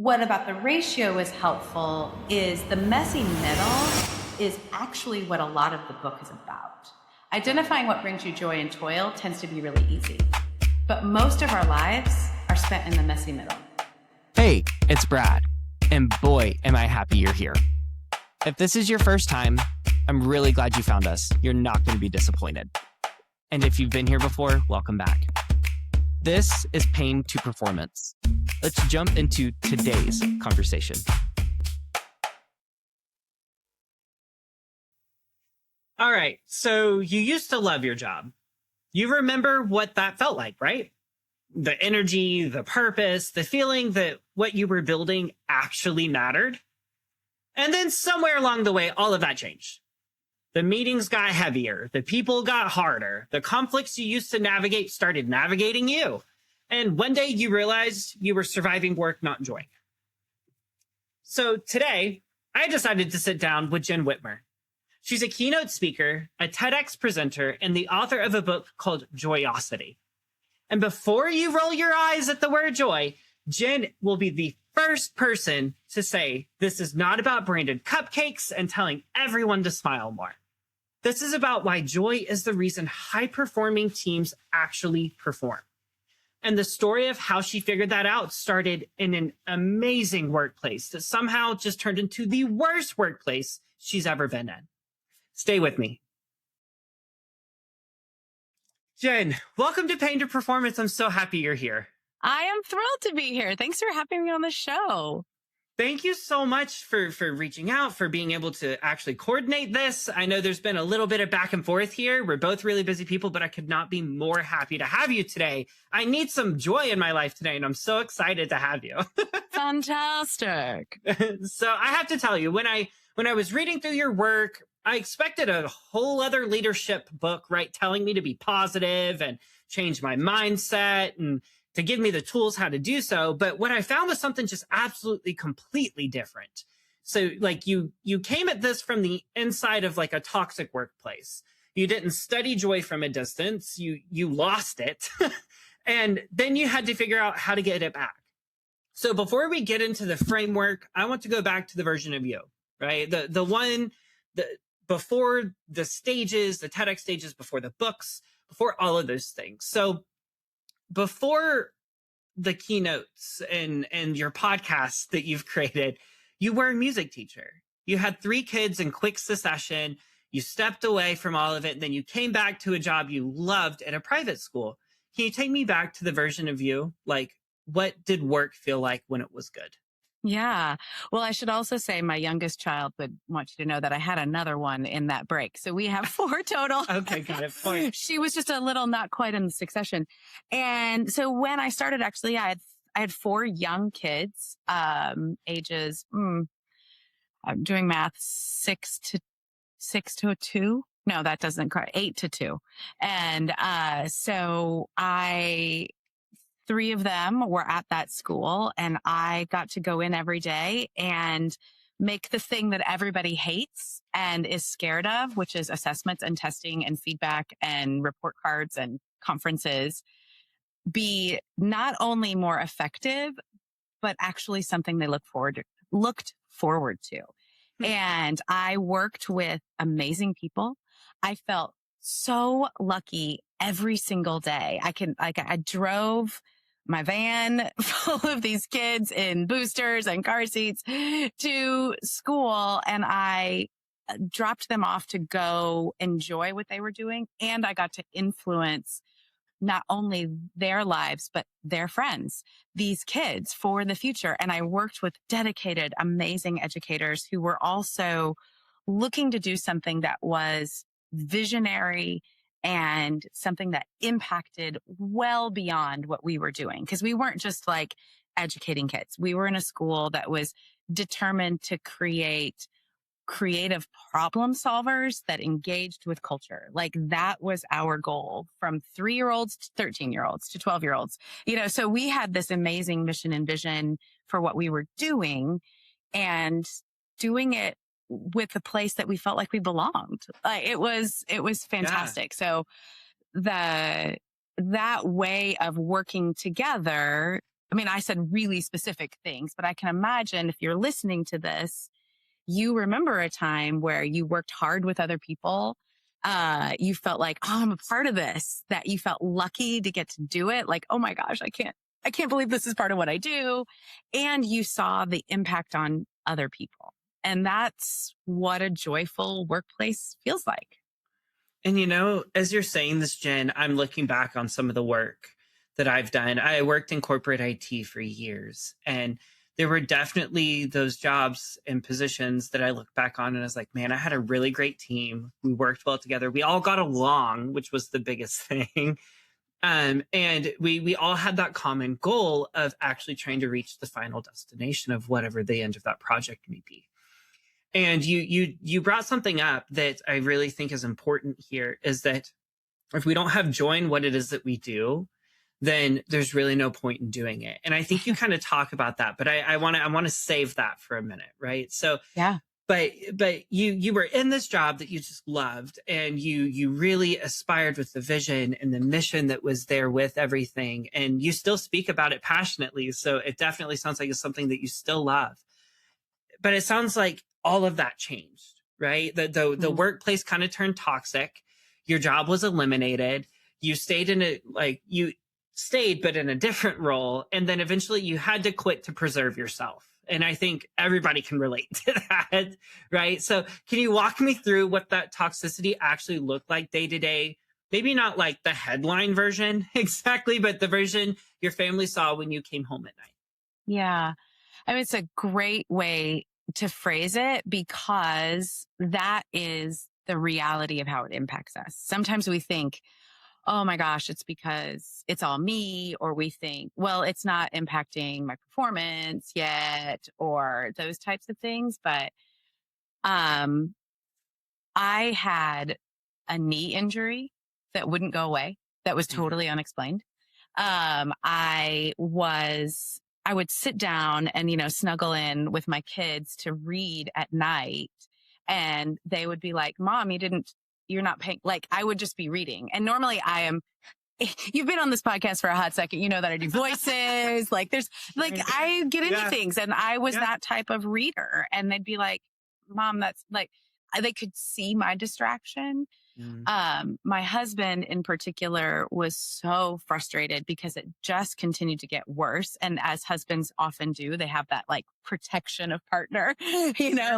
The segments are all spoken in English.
What about the ratio is helpful is the messy middle is actually what a lot of the book is about. Identifying what brings you joy and toil tends to be really easy, but most of our lives are spent in the messy middle. Hey, it's Brad, and boy, am I happy you're here. If this is your first time, I'm really glad you found us. You're not going to be disappointed. And if you've been here before, welcome back. This is Pain to Performance. Let's jump into today's conversation. All right, so you used to love your job. You remember what that felt like, right? The energy, the purpose, the feeling that what you were building actually mattered. And then somewhere along the way, all of that changed. The meetings got heavier, the people got harder, the conflicts you used to navigate started navigating you. And one day you realized you were surviving work, not enjoying it. So today, I decided to sit down with Jenn Whitmer. She's a keynote speaker, a TEDx presenter, and the author of a book called Joyosity. And before you roll your eyes at the word joy, Jenn will be the first person to say this is not about branded cupcakes and telling everyone to smile more. This is about why joy is the reason high-performing teams actually perform. And the story of how she figured that out started in an amazing workplace that somehow just turned into the worst workplace she's ever been in. Stay with me. Jenn, welcome to Pain to Performance. I'm so happy you're here. I am thrilled to be here. Thanks for having me on the show. Thank you so much for reaching out, for being able to actually coordinate this. I know there's been a little bit of back and forth here. We're both really busy people, but I could not be more happy to have you today. I need some joy in my life today, and I'm so excited to have you. Fantastic. So I have to tell you, when I was reading through your work, I expected a whole other leadership book, right? Telling me to be positive and change my mindset and to give me the tools how to do so. But what I found was something just absolutely completely different. So like you came at this from the inside of like a toxic workplace. You didn't study joy from a distance. You lost it. And then you had to figure out how to get it back. So before we get into the framework, I want to go back to the version of you, right? The one that before the stages, the TEDx stages, before the books, before all of those things. So before the keynotes and your podcast that you've created, you were a music teacher. You had 3 kids in quick succession. You stepped away from all of it. And then you came back to a job you loved at a private school. Can you take me back to the version of you? Like, what did work feel like when it was good? Yeah. Well, I should also say my youngest child would want you to know that I had another one in that break. So we have 4 total. Okay, got it. Fine. She was just a little not quite in succession. And so when I started, actually, I had 4 young kids, ages, I'm doing math, 6 to 2. No, that doesn't correct. 8 to 2. And so 3 of them were at that school, and I got to go in every day and make the thing that everybody hates and is scared of, which is assessments and testing and feedback and report cards and conferences, be not only more effective, but actually something they looked forward to. And I worked with amazing people. I felt so lucky every single day. I drove my van full of these kids in boosters and car seats to school, and I dropped them off to go enjoy what they were doing. And I got to influence not only their lives, but their friends, these kids, for the future. And I worked with dedicated, amazing educators who were also looking to do something that was visionary and something that impacted well beyond what we were doing. Because we weren't just like educating kids. We were in a school that was determined to create creative problem solvers that engaged with culture. Like that was our goal, from 3-year-olds to 13-year-olds to 12-year-olds. So we had this amazing mission and vision for what we were doing, and doing it with a place that we felt like we belonged. It was fantastic. Yeah. So that way of working together I mean, I said really specific things, but I can imagine if you're listening to this, you remember a time where you worked hard with other people. You felt like, oh, I'm a part of this, that you felt lucky to get to do it. Like, oh my gosh, I can't believe this is part of what I do. And you saw the impact on other people. And that's what a joyful workplace feels like. And as you're saying this, Jen, I'm looking back on some of the work that I've done. I worked in corporate IT for years, and there were definitely those jobs and positions that I look back on and I was like, man, I had a really great team. We worked well together. We all got along, which was the biggest thing. And we all had that common goal of actually trying to reach the final destination of whatever the end of that project may be. And you brought something up that I really think is important here, is that if we don't have joy in what it is that we do, then there's really no point in doing it. And I think you kind of talk about that, but I want to save that for a minute, right? So yeah. But you were in this job that you just loved, and you really aspired with the vision and the mission that was there with everything, and you still speak about it passionately. So it definitely sounds like it's something that you still love. But it sounds like all of that changed, right? The workplace kind of turned toxic. Your job was eliminated. You stayed but in a different role. And then eventually you had to quit to preserve yourself. And I think everybody can relate to that, right? So can you walk me through what that toxicity actually looked like day to day? Maybe not like the headline version exactly, but the version your family saw when you came home at night. Yeah. I mean, it's a great way to phrase it, because that is the reality of how it impacts us. Sometimes we think, oh my gosh, it's because it's all me, or we think, well, it's not impacting my performance yet, or those types of things. But I had a knee injury that wouldn't go away, that was totally unexplained. I would sit down and, snuggle in with my kids to read at night, and they would be like, Mom, you're not paying. Like, I would just be reading. And normally you've been on this podcast for a hot second. You know that I do voices. I get into things, and I was that type of reader. And they'd be like, Mom, that's like, they could see my distraction. My husband in particular was so frustrated because it just continued to get worse. And as husbands often do, they have that like protection of partner,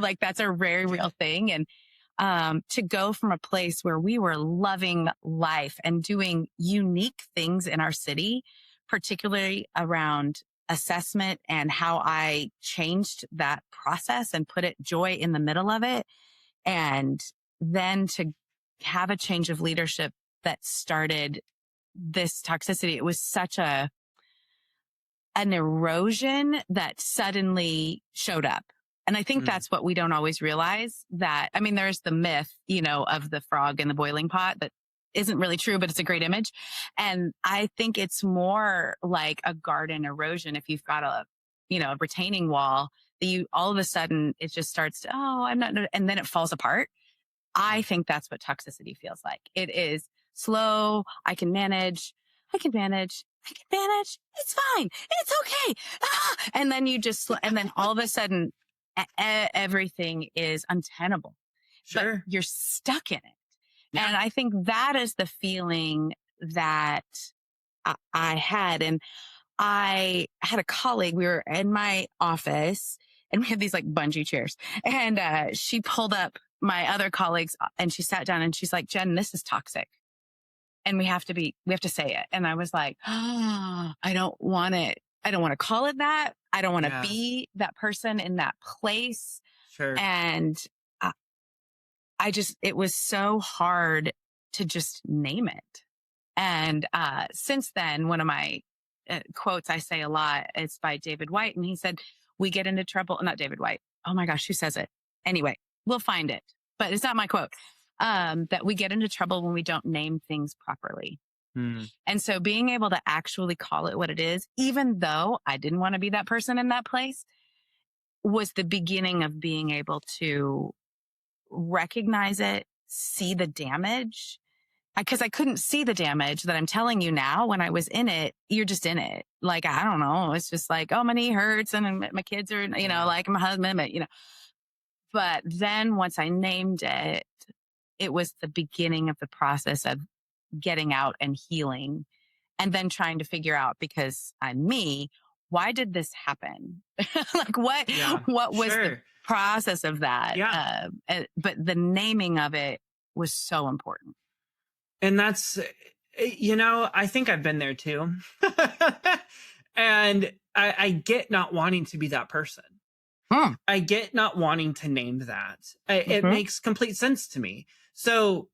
like that's a very real thing. And to go from a place where we were loving life and doing unique things in our city, particularly around assessment and how I changed that process and put joy in the middle of it. And then to have a change of leadership that started this toxicity. It was such an erosion that suddenly showed up. And I think that's what we don't always realize, that, I mean, there's the myth, of the frog in the boiling pot that isn't really true, but it's a great image. And I think it's more like a garden erosion. If you've got a retaining wall, all of a sudden it just starts to, I'm not, and then it falls apart. I think that's what toxicity feels like. It is slow. I can manage. It's fine. It's okay. And then and then all of a sudden everything is untenable. Sure. But you're stuck in it. Yeah. And I think that is the feeling that I had. And I had a colleague, we were in my office, and we had these like bungee chairs, and she pulled up my other colleagues and she sat down and she's like, Jen, this is toxic. And we have to say it. And I was like, I don't want it. I don't want to call it that. I don't want to be that person in that place. Sure. And it was so hard to just name it. And since then, one of my quotes I say a lot, it's by David White. And he said, we get into trouble. Not David White. Oh my gosh, who says it? Anyway, we'll find it, but it's not my quote. That we get into trouble when we don't name things properly. And so being able to actually call it what it is, even though I didn't want to be that person in that place, was the beginning of being able to recognize it, see the damage, because I couldn't see the damage that I'm telling you now. When I was in it, you're just in it. Like, I don't know. It's just like, oh, my knee hurts and my kids are, like my husband, but then once I named it, it was the beginning of the process of getting out and healing, and then trying to figure out, because I'm me, why did this happen? Like what was the process of that? Yeah. But the naming of it was so important. And that's, I think I've been there too. And I get not wanting to be that person. I get not wanting to name that. It makes complete sense to me. So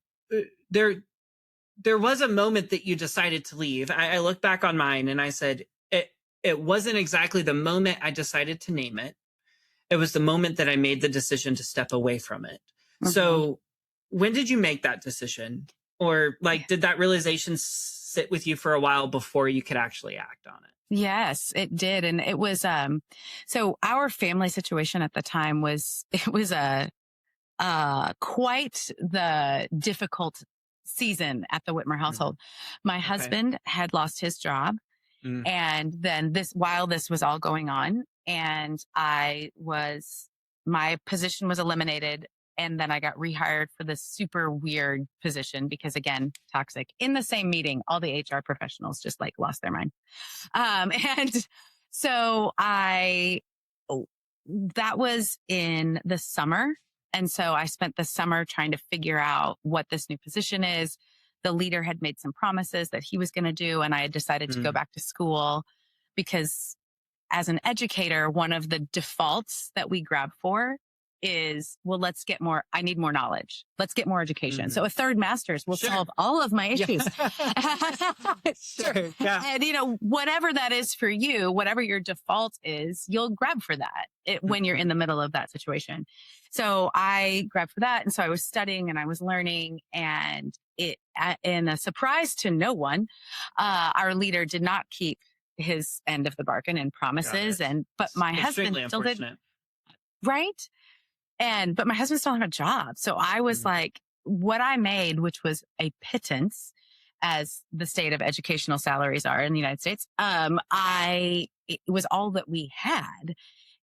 there was a moment that you decided to leave. I look back on mine and I said, it wasn't exactly the moment I decided to name it. It was the moment that I made the decision to step away from it. So when did you make that decision? Or did that realization sit with you for a while before you could actually act on it? Yes, it did. And it was, so our family situation at the time was quite the difficult season at the Whitmer household. My husband had lost his job. And then while this was all going on, and my position was eliminated. And then I got rehired for this super weird position because, again, toxic. In the same meeting, all the HR professionals just lost their mind. And so that was in the summer. And so I spent the summer trying to figure out what this new position is. The leader had made some promises that he was going to do, and I had decided to go back to school because, as an educator, one of the defaults that we grab for is, well, I need more knowledge. Let's get more education. So a third master's will solve all of my issues. Sure. Yeah. And, whatever that is for you, whatever your default is, you'll grab for that when you're in the middle of that situation. So I grabbed for that. And so I was studying and I was learning, and in a surprise to no one, our leader did not keep his end of the bargain and promises. But my husband still did. Right. But my husband still had a job. So I was what I made, which was a pittance, as the state of educational salaries are in the United States. It was all that we had.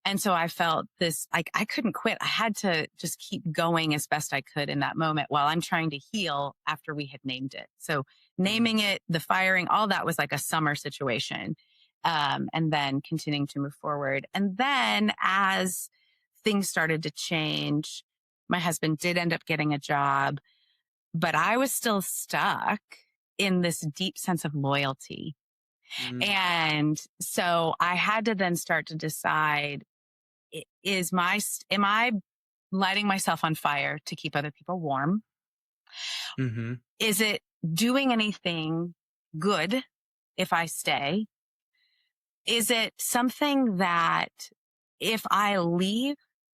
And so I felt this, I couldn't quit. I had to just keep going as best I could in that moment while I'm trying to heal after we had named it. So naming it, the firing, all that was like a summer situation. And then continuing to move forward. And then as things started to change, my husband did end up getting a job, but I was still stuck in this deep sense of loyalty. And so I had to then start to decide, am I lighting myself on fire to keep other people warm? Is it doing anything good if I stay? Is it something that if I leave,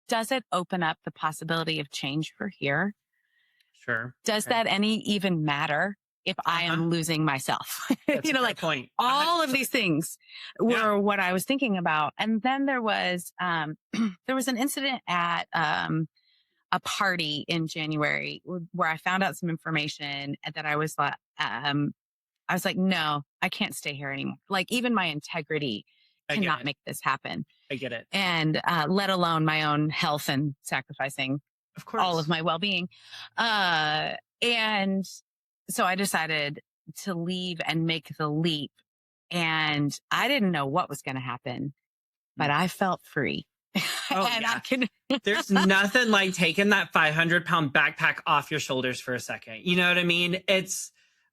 does it open up the possibility of change for here? Sure. Does that even matter if I am losing myself? Point. All of these things were what I was thinking about. And then there was an incident at a party in January where I found out some information that I was like, no, I can't stay here anymore. Even my integrity cannot make this happen. I get it. And let alone my own health and sacrificing all of my well-being. And so I decided to leave and make the leap. And I didn't know what was going to happen, but I felt free. There's nothing like taking that 500-pound backpack off your shoulders for a second. You know what I mean?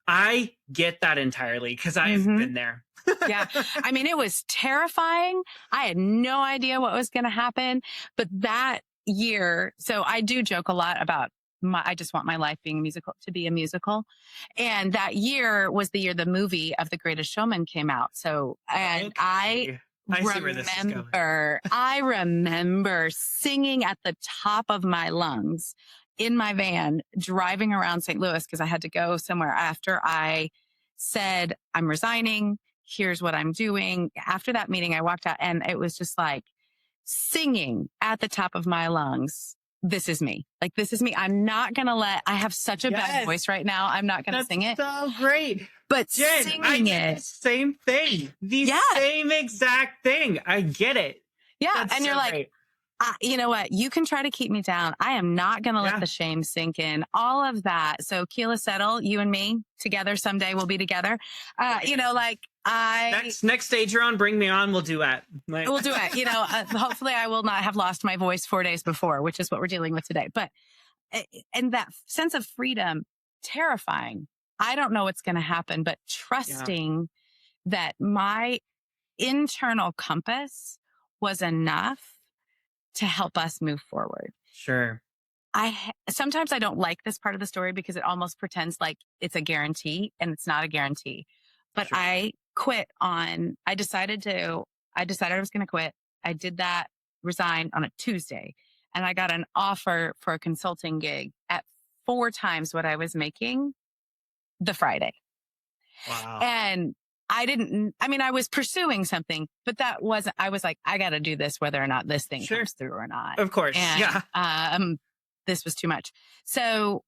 I get that entirely because I've been there. Yeah. I mean, it was terrifying. I had no idea what was going to happen. But that year, so I do joke a lot about I just want my life to be a musical. And that year was the year the movie of The Greatest Showman came out. So, and I remember singing at the top of my lungs in my van, driving around St. Louis because I had to go somewhere after I said, I'm resigning. Here's what I'm doing. After that meeting, I walked out and it was just like singing at the top of my lungs this is me. Like, this is me. I'm not going to I have such a bad voice right now. I'm not going to sing it. So great. But Jen, singing I did it. the same thing. The same exact thing. I get it. Yeah. That's and you're so like, great. you know what? You can try to keep me down. I am not going to let the shame sink in. All of that. So Keela Settle, you and me together someday, we'll be together. You know, like next stage you're on, bring me on. We'll do it. We'll do it. You know, hopefully I will not have lost my voice 4 days before, which is what we're dealing with today. But, and that sense of freedom, terrifying. I don't know what's going to happen, but trusting that my internal compass was enough to help us move forward. Sure. Sometimes I don't like this part of the story because it almost pretends like it's a guarantee, and it's not a guarantee. But Sure. I decided I was going to quit. I did that, resigned on a Tuesday, and I got an offer for a consulting gig at 4 times what I was making the Friday. Wow. And I was pursuing something, but I was like, I got to do this whether or not this thing comes through or not. Of course. And, this was too much. So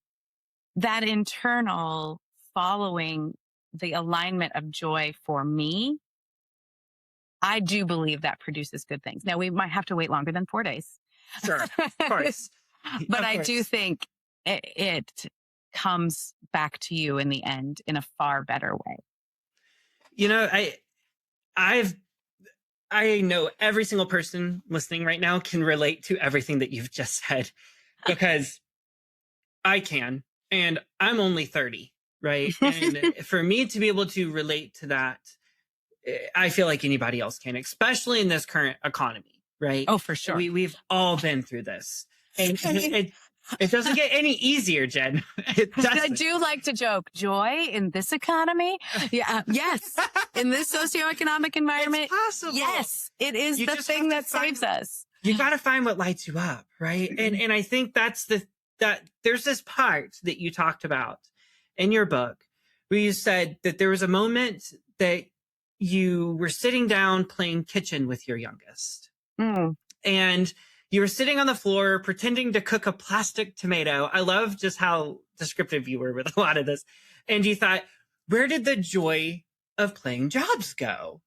that internal following the alignment of joy for me, I do believe that produces good things. Now, we might have to wait longer than 4 days. Sure. Of course. But I do think it comes back to you in the end in a far better way. You know, I know every single person listening right now can relate to everything that you've just said, because I can, and I'm only 30, right? And for me to be able to relate to that, I feel like anybody else can, especially in this current economy, right? Oh, for sure. We've all been through this. And it doesn't get any easier, Jen. I do like to joke, joy in this economy. Yeah. Yes. In this socioeconomic environment. It's possible. Yes. It is the thing that saves us. You got to find what lights you up. Right. And I think that's that there's this part that you talked about in your book where you said that there was a moment that you were sitting down playing kitchen with your youngest. And you were sitting on the floor pretending to cook a plastic tomato. I love just how descriptive you were with a lot of this. And you thought, where did the joy of playing jobs go?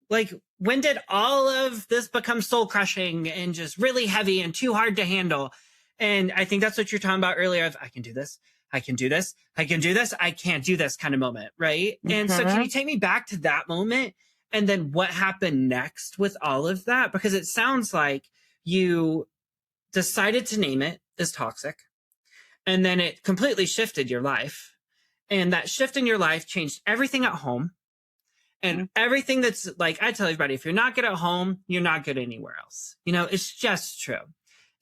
Like, when did all of this become soul crushing and just really heavy and too hard to handle? And I think that's what you're talking about earlier of, I can do this. I can do this. I can do this. I can't do this kind of moment. Right. And so can you take me back to that moment? And then what happened next with all of that? Because it sounds like you decided to name it as toxic, and then it completely shifted your life. And that shift in your life changed everything at home, and everything that's like, I tell everybody, if you're not good at home, you're not good anywhere else. You know, it's just true.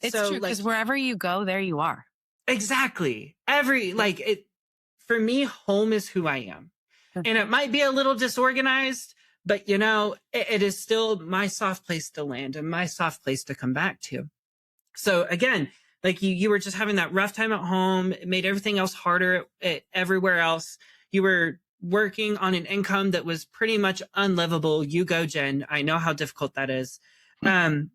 It's true, because wherever you go, there you are. Exactly. For me, home is who I am. And it might be a little disorganized, but you know, it is still my soft place to land and my soft place to come back to. So again, like you were just having that rough time at home. It made everything else harder everywhere else. You were working on an income that was pretty much unlivable. You go, Jen. I know how difficult that is. And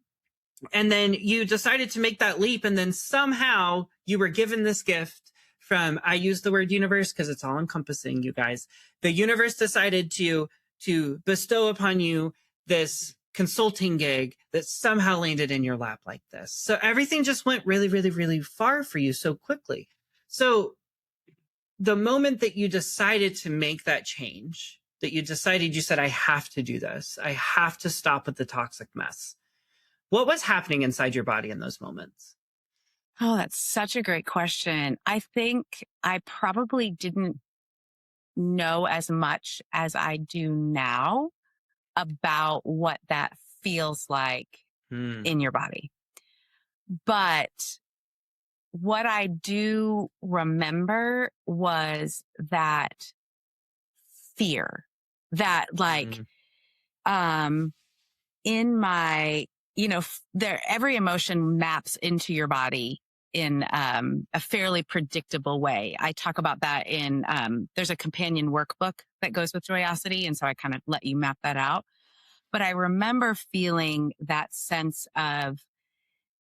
then you decided to make that leap. And then somehow you were given this gift from, I use the word universe because it's all encompassing, you guys. The universe decided to bestow upon you this consulting gig that somehow landed in your lap like this. So everything just went really, really, really far for you so quickly. So the moment that you decided to make that change, you said, I have to do this. I have to stop with the toxic mess. What was happening inside your body in those moments? Oh, that's such a great question. I think I probably didn't know as much as I do now about what that feels like in your body. But what I do remember was that fear that in my, every emotion maps into your body in a fairly predictable way. I talk about that in, there's a companion workbook that goes with Joyosity. And so I kind of let you map that out. But I remember feeling that sense of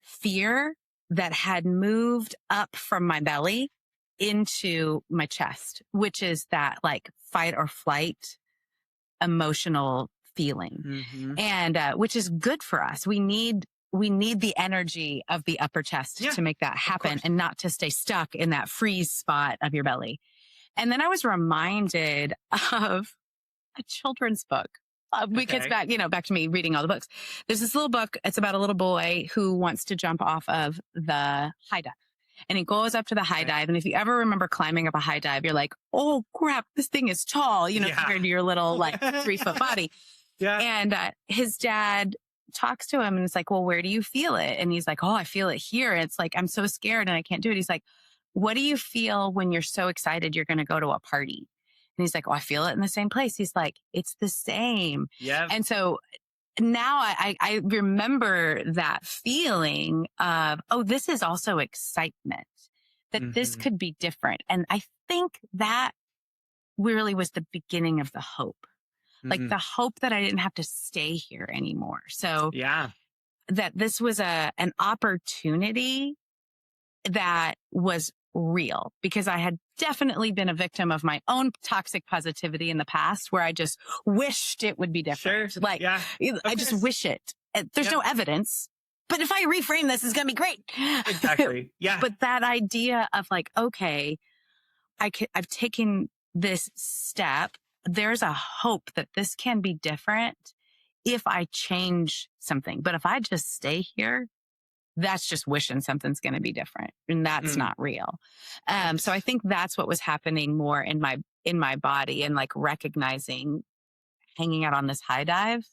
fear that had moved up from my belly into my chest, which is that like fight or flight emotional feeling. Mm-hmm. And which is good for us. We need the energy of the upper chest to make that happen and not to stay stuck in that freeze spot of your belly. And then I was reminded of a children's book. Because back to me reading all the books. There's this little book. It's about a little boy who wants to jump off of the high dive. And he goes up to the high dive. And if you ever remember climbing up a high dive, you're like, oh crap, this thing is tall, compared to your little like 3-foot body. Yeah. And his dad talks to him and it's like, well, where do you feel it? And he's like, oh, I feel it here. And it's like, I'm so scared and I can't do it. He's like, what do you feel when you're so excited you're going to go to a party? And he's like, oh, I feel it in the same place. He's like, it's the same. Yeah. And so now I remember that feeling of, oh, this is also excitement, that this could be different. And I think that really was the beginning of the hope, like the hope that I didn't have to stay here anymore. So that this was an opportunity that was real, because I had definitely been a victim of my own toxic positivity in the past where I just wished it would be different. Sure. Like, I just wish it. There's no evidence, but if I reframe this, it's going to be great. Exactly. Yeah. But that idea of like, okay, I've taken this step. There's a hope that this can be different if I change something. But if I just stay here, that's just wishing something's going to be different, and that's not real. So I think that's what was happening more in my body, and like recognizing hanging out on this high dive,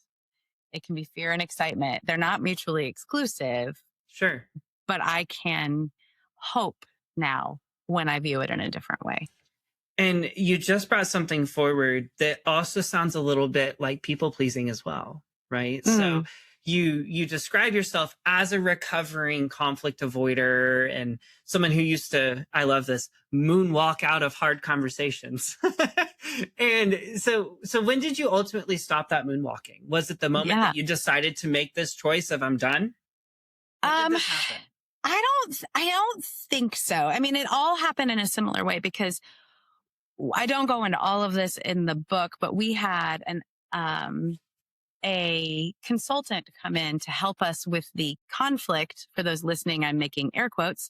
it can be fear and excitement. They're not mutually exclusive. Sure. But I can hope now when I view it in a different way. And you just brought something forward that also sounds a little bit like people pleasing as well, right? So you describe yourself as a recovering conflict avoider and someone who used to, I love this, moonwalk out of hard conversations. And so when did you ultimately stop that moonwalking? Was it the moment that you decided to make this choice of I'm done? When did this happen? I don't think so. I mean, it all happened in a similar way, because I don't go into all of this in the book, but we had a consultant come in to help us with the conflict. For those listening, I'm making air quotes,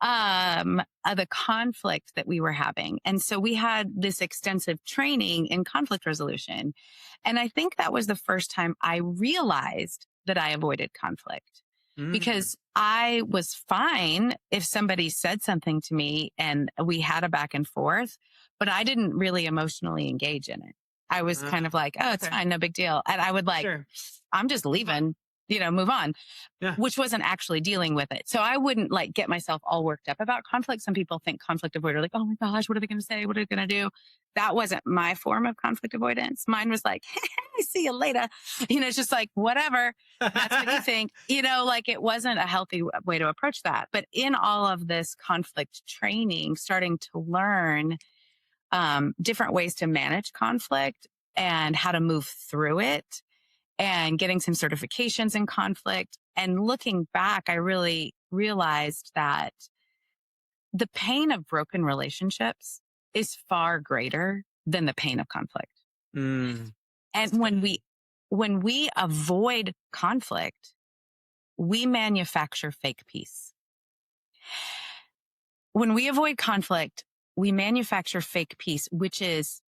the conflict that we were having. And so we had this extensive training in conflict resolution. And I think that was the first time I realized that I avoided conflict, because I was fine if somebody said something to me and we had a back and forth, but I didn't really emotionally engage in it. I was kind of like, oh, it's fine, no big deal. And I would like, I'm just leaving, move on, which wasn't actually dealing with it. So I wouldn't like get myself all worked up about conflict. Some people think conflict avoider, like, oh my gosh, what are they going to say? What are they going to do? That wasn't my form of conflict avoidance. Mine was like, hey, see you later. It's just like, whatever. That's what you think. Like it wasn't a healthy way to approach that. But in all of this conflict training, starting to learn different ways to manage conflict and how to move through it, and getting some certifications in conflict. And looking back, I really realized that the pain of broken relationships is far greater than the pain of conflict. And when we avoid conflict, we manufacture fake peace. When we avoid conflict, we manufacture fake peace, which is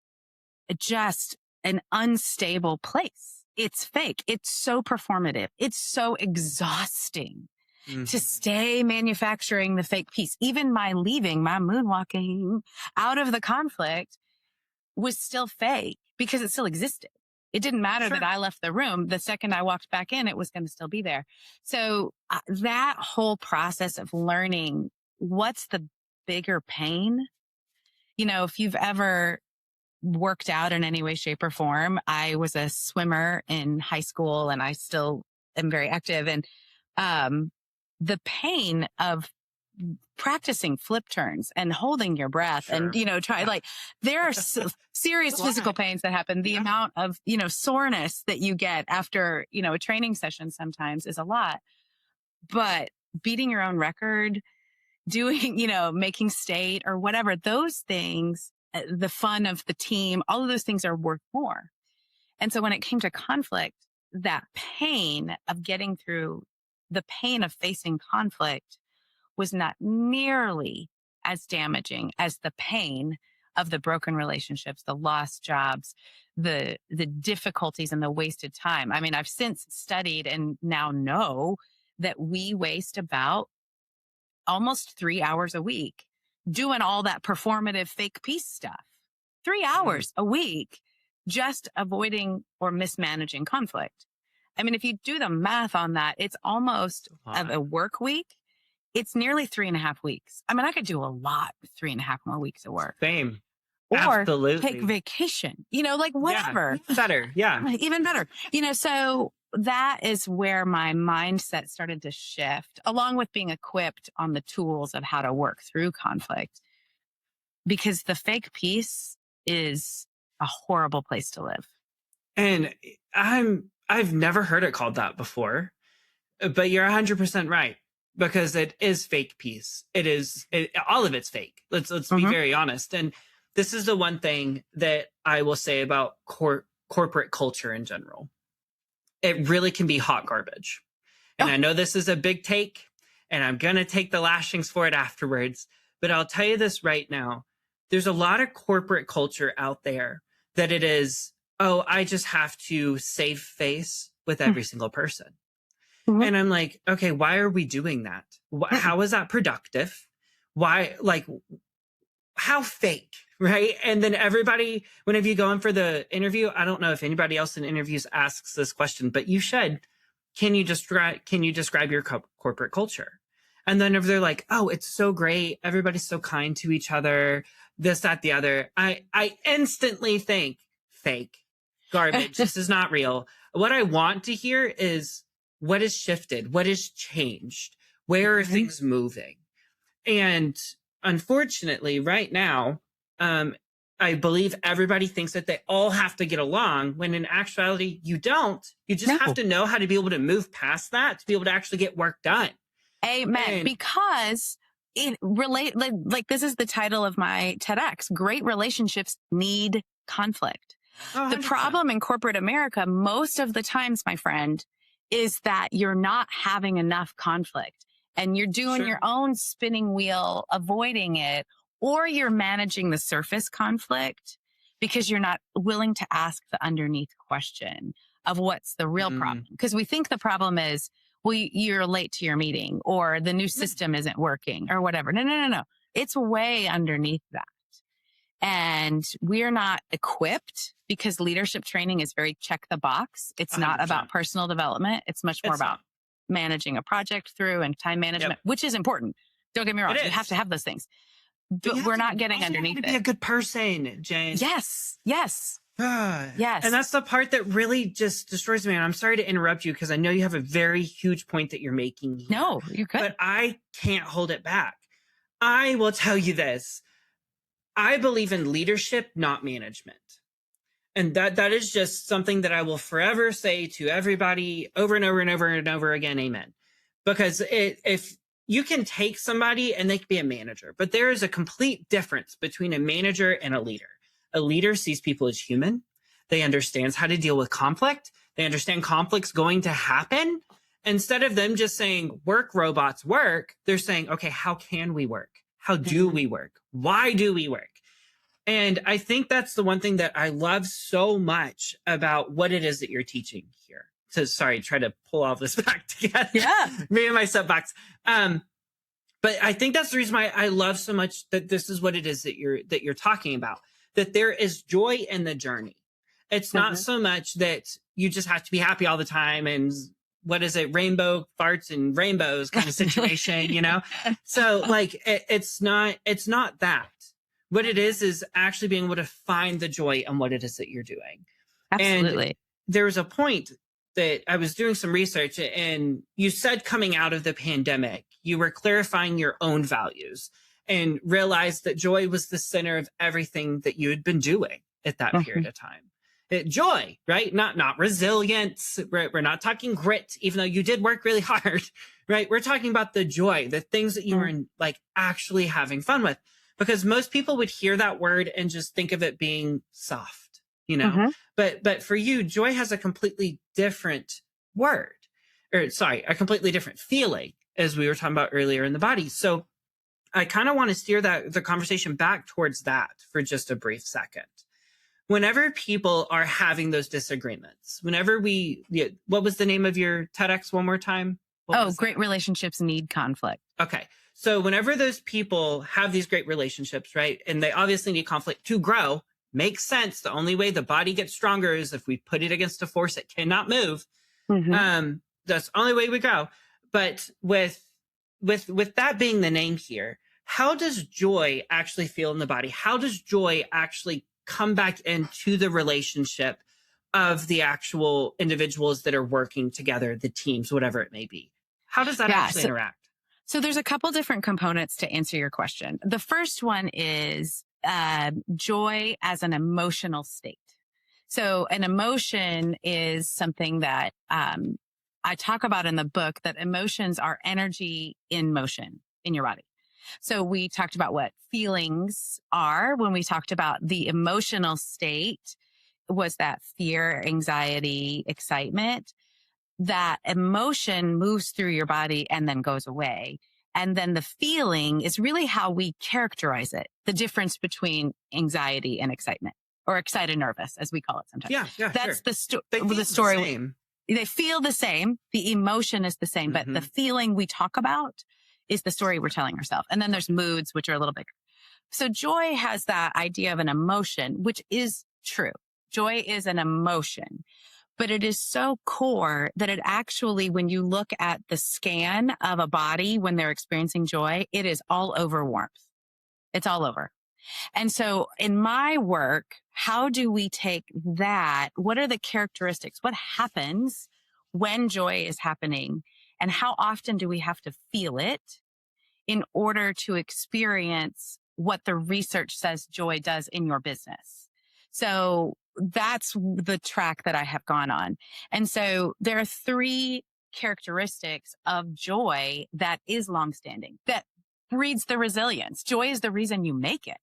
just an unstable place. It's fake. It's so performative. It's so exhausting to stay manufacturing the fake peace. Even my leaving, my moonwalking out of the conflict was still fake because it still existed. It didn't matter that I left the room. The second I walked back in, it was going to still be there. So that whole process of learning what's the bigger pain. If you've ever worked out in any way, shape, or form, I was a swimmer in high school and I still am very active. And the pain of practicing flip turns and holding your breath and, there are serious physical pains that happen. The amount of, soreness that you get after, a training session sometimes is a lot. But beating your own record, doing, making state or whatever, those things, the fun of the team, all of those things are worth more. And so when it came to conflict, that pain of getting through the pain of facing conflict was not nearly as damaging as the pain of the broken relationships, the lost jobs, the difficulties and the wasted time. I mean, I've since studied and now know that we waste about almost 3 hours a week doing all that performative fake peace stuff. 3 hours a week just avoiding or mismanaging conflict. I mean, if you do the math on that, it's almost of a work week. It's nearly 3.5 weeks. I mean, I could do a lot with 3.5 more weeks of work. Same. Or Absolutely. take vacation, like whatever. Yeah, better. Yeah. Even better. So that is where my mindset started to shift, along with being equipped on the tools of how to work through conflict. Because the fake peace is a horrible place to live. And I've never heard it called that before, but you're 100% right, because it is fake peace. All of it's fake. Let's be very honest. And this is the one thing that I will say about corporate culture in general. It really can be hot garbage. And I know this is a big take, and I'm going to take the lashings for it afterwards, but I'll tell you this right now. There's a lot of corporate culture out there that it is, I just have to save face with every single person. And I'm like, okay, why are we doing that? How is that productive? Why, how fake, right? And then everybody, whenever you go in for the interview, I don't know if anybody else in interviews asks this question, but you should. Can you describe your corporate culture? And then if they're like, oh, it's so great, everybody's so kind to each other, this, that, the other, I instantly think fake, garbage. This is not real. What I want to hear is what has shifted, what has changed, where are things moving? And unfortunately, right now, I believe everybody thinks that they all have to get along, when in actuality, you don't. You just have to know how to be able to move past that to be able to actually get work done. Amen. Because this is the title of my TEDx. Great relationships need conflict. Oh, the problem in corporate America, most of the times, my friend, is that you're not having enough conflict and you're doing your own spinning wheel, avoiding it, or you're managing the surface conflict because you're not willing to ask the underneath question of what's the real problem. Because we think the problem is, well, you're late to your meeting, or the new system isn't working, or whatever. No. It's way underneath that. And we're not equipped, because leadership training is very check the box. It's 100%. Not about personal development. It's much more about managing a project through and time management, which is important. Don't get me wrong. You have to have those things. But we're not getting underneath it. Be a good person, Jen. Yes. Yes. Yes. And that's the part that really just destroys me. And I'm sorry to interrupt you, because I know you have a very huge point that you're making here. No, you could. But I can't hold it back. I will tell you this. I believe in leadership, not management. And that is just something that I will forever say to everybody over and over and over and over again. Amen. Because if you can take somebody and they can be a manager, but there is a complete difference between a manager and a leader. A leader sees people as human. They understands how to deal with conflict. They understand conflict's going to happen. Instead of them just saying, work, robots, work, they're saying, okay, how can we work? How do we work? Why do we work? And I think that's the one thing that I love so much about what it is that you're teaching here. So sorry, try to pull all this back together. Yeah. Me and my soapbox. But I think that's the reason why I love so much that this is what it is that you're talking about, that there is joy in the journey. It's not so much that you just have to be happy all the time and what is it, rainbow farts and rainbows kind of situation, you know? So it's not that. What it is actually being able to find the joy in what it is that you're doing. Absolutely. And there was a point that I was doing some research, and you said coming out of the pandemic, you were clarifying your own values and realized that joy was the center of everything that you had been doing at that period of time. Joy, right? Not resilience. We're not talking grit, even though you did work really hard, right? We're talking about the joy, the things that you were like actually having fun with, because most people would hear that word and just think of it being soft, but for you, joy has a completely different word, or sorry, a completely different feeling, as we were talking about earlier in the body. So I kind of want to steer the conversation back towards that for just a brief second. Whenever people are having those disagreements, what was the name of your TEDx one more time? Great relationships need conflict. Okay. So whenever those people have these great relationships, right, and they obviously need conflict to grow, makes sense. The only way the body gets stronger is if we put it against a force it cannot move. That's the only way we go. But with that being the name here, how does joy actually feel in the body? How does joy actually come back into the relationship of the actual individuals that are working together, the teams, whatever it may be? How does that actually interact? So there's a couple different components to answer your question. The first one is joy as an emotional state. So an emotion is something that I talk about in the book, that emotions are energy in motion in your body. So we talked about what feelings are when we talked about the emotional state was that fear, anxiety, excitement. That emotion moves through your body and then goes away. And then the feeling is really how we characterize it. The difference between anxiety and excitement, or excited nervous, as we call it sometimes. Yeah, that's sure. the story. The same. They feel the same. The emotion is the same, but the feeling we talk about is the story we're telling ourselves. And then there's moods, which are a little bigger. So joy has that idea of an emotion, which is true. Joy is an emotion, but it is so core that it actually, when you look at the scan of a body when they're experiencing joy, it is all over warmth. It's all over. And so in my work, how do we take that? What are the characteristics? What happens when joy is happening? And how often do we have to feel it in order to experience what the research says joy does in your business? So that's the track that I have gone on. And so there are 3 characteristics of joy that is longstanding, that breeds the resilience. Joy is the reason you make it.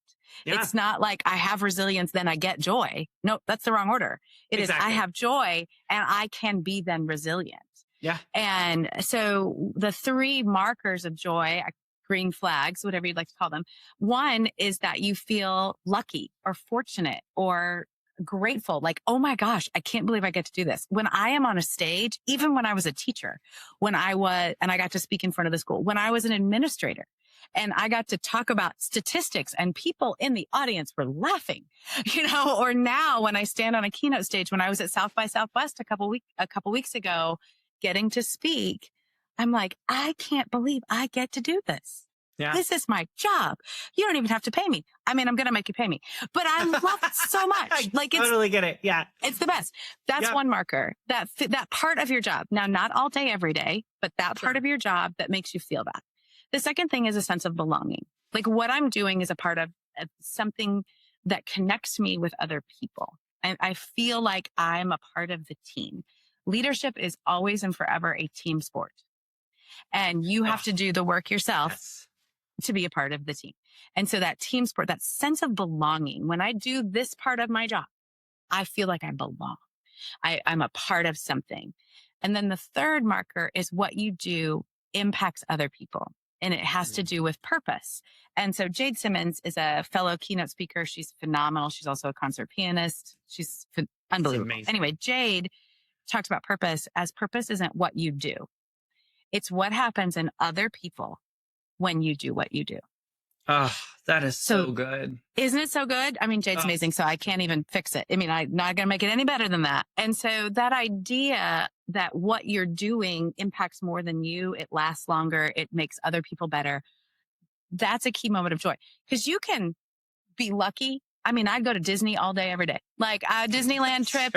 Yeah. It's not like I have resilience, then I get joy. No, that's the wrong order. It is I have joy and I can be then resilient. Yeah. And so the 3 markers of joy, green flags, whatever you'd like to call them. One is that you feel lucky or fortunate or grateful. Like, oh my gosh, I can't believe I get to do this. When I am on a stage, even when I was a teacher, and I got to speak in front of the school, when I was an administrator, and I got to talk about statistics and people in the audience were laughing, or now when I stand on a keynote stage, when I was at South by Southwest a couple weeks ago, getting to speak, I'm like, I can't believe I get to do this. Yeah. This is my job. You don't even have to pay me. I mean, I'm going to make you pay me, but I love it so much. I totally get it. Yeah. It's the best. That's one marker, that part of your job. Now, not all day, every day, but that part of your job that makes you feel that. The second thing is a sense of belonging. Like what I'm doing is a part of something that connects me with other people. And I feel like I'm a part of the team. Leadership is always and forever a team sport. And you have to do the work yourself to be a part of the team. And so that team sport, that sense of belonging, when I do this part of my job, I feel like I belong. I'm a part of something. And then the third marker is what you do impacts other people. And it has to do with purpose. And so Jade Simmons is a fellow keynote speaker. She's phenomenal. She's also a concert pianist. She's unbelievable. Anyway, Jade talks about purpose as purpose isn't what you do. It's what happens in other people when you do what you do. Oh, that is so good. Isn't it so good? I mean, Jade's amazing, so I can't even fix it. I mean, I'm not going to make it any better than that. And so that idea that what you're doing impacts more than you, it lasts longer, it makes other people better. That's a key moment of joy, because you can be lucky. I mean, I go to Disney all day, every day. Like a Disneyland trip,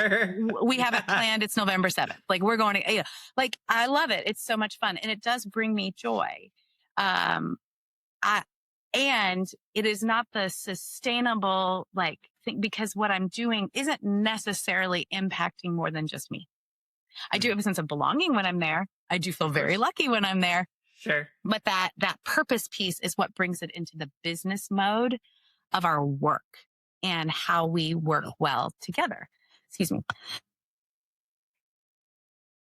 we have it planned. It's November 7th. Like we're going to, like, I love it. It's so much fun. And it does bring me joy. And it is not the sustainable, thing, because what I'm doing isn't necessarily impacting more than just me. I do have a sense of belonging when I'm there. I do feel very lucky when I'm there. Sure. But that purpose piece is what brings it into the business mode of our work and how we work well together. Excuse me.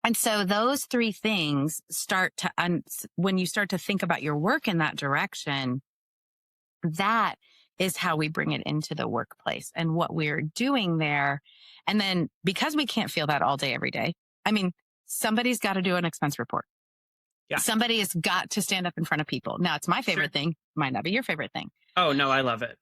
And so those three things start to, when you start to think about your work in that direction, that is how we bring it into the workplace and what we're doing there. And then because we can't feel that all day, every day, I mean, somebody's got to do an expense report. Yeah. Somebody has got to stand up in front of people. Now, it's my favorite thing. Might not be your favorite thing. Oh, no, I love it.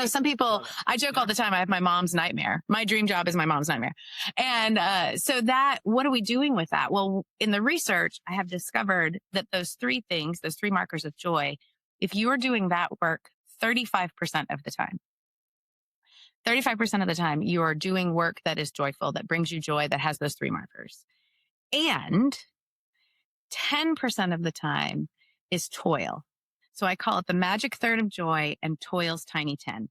Some people, I joke all the time, I have my mom's nightmare. My dream job is my mom's nightmare. And so what are we doing with that? Well, in the research, I have discovered that those three things, those three markers of joy, if you are doing that work 35% of the time, 35% of the time, you are doing work that is joyful, that brings you joy, that has those three markers. And 10% of the time is toil. So I call it the magic third of joy and toil's tiny 10.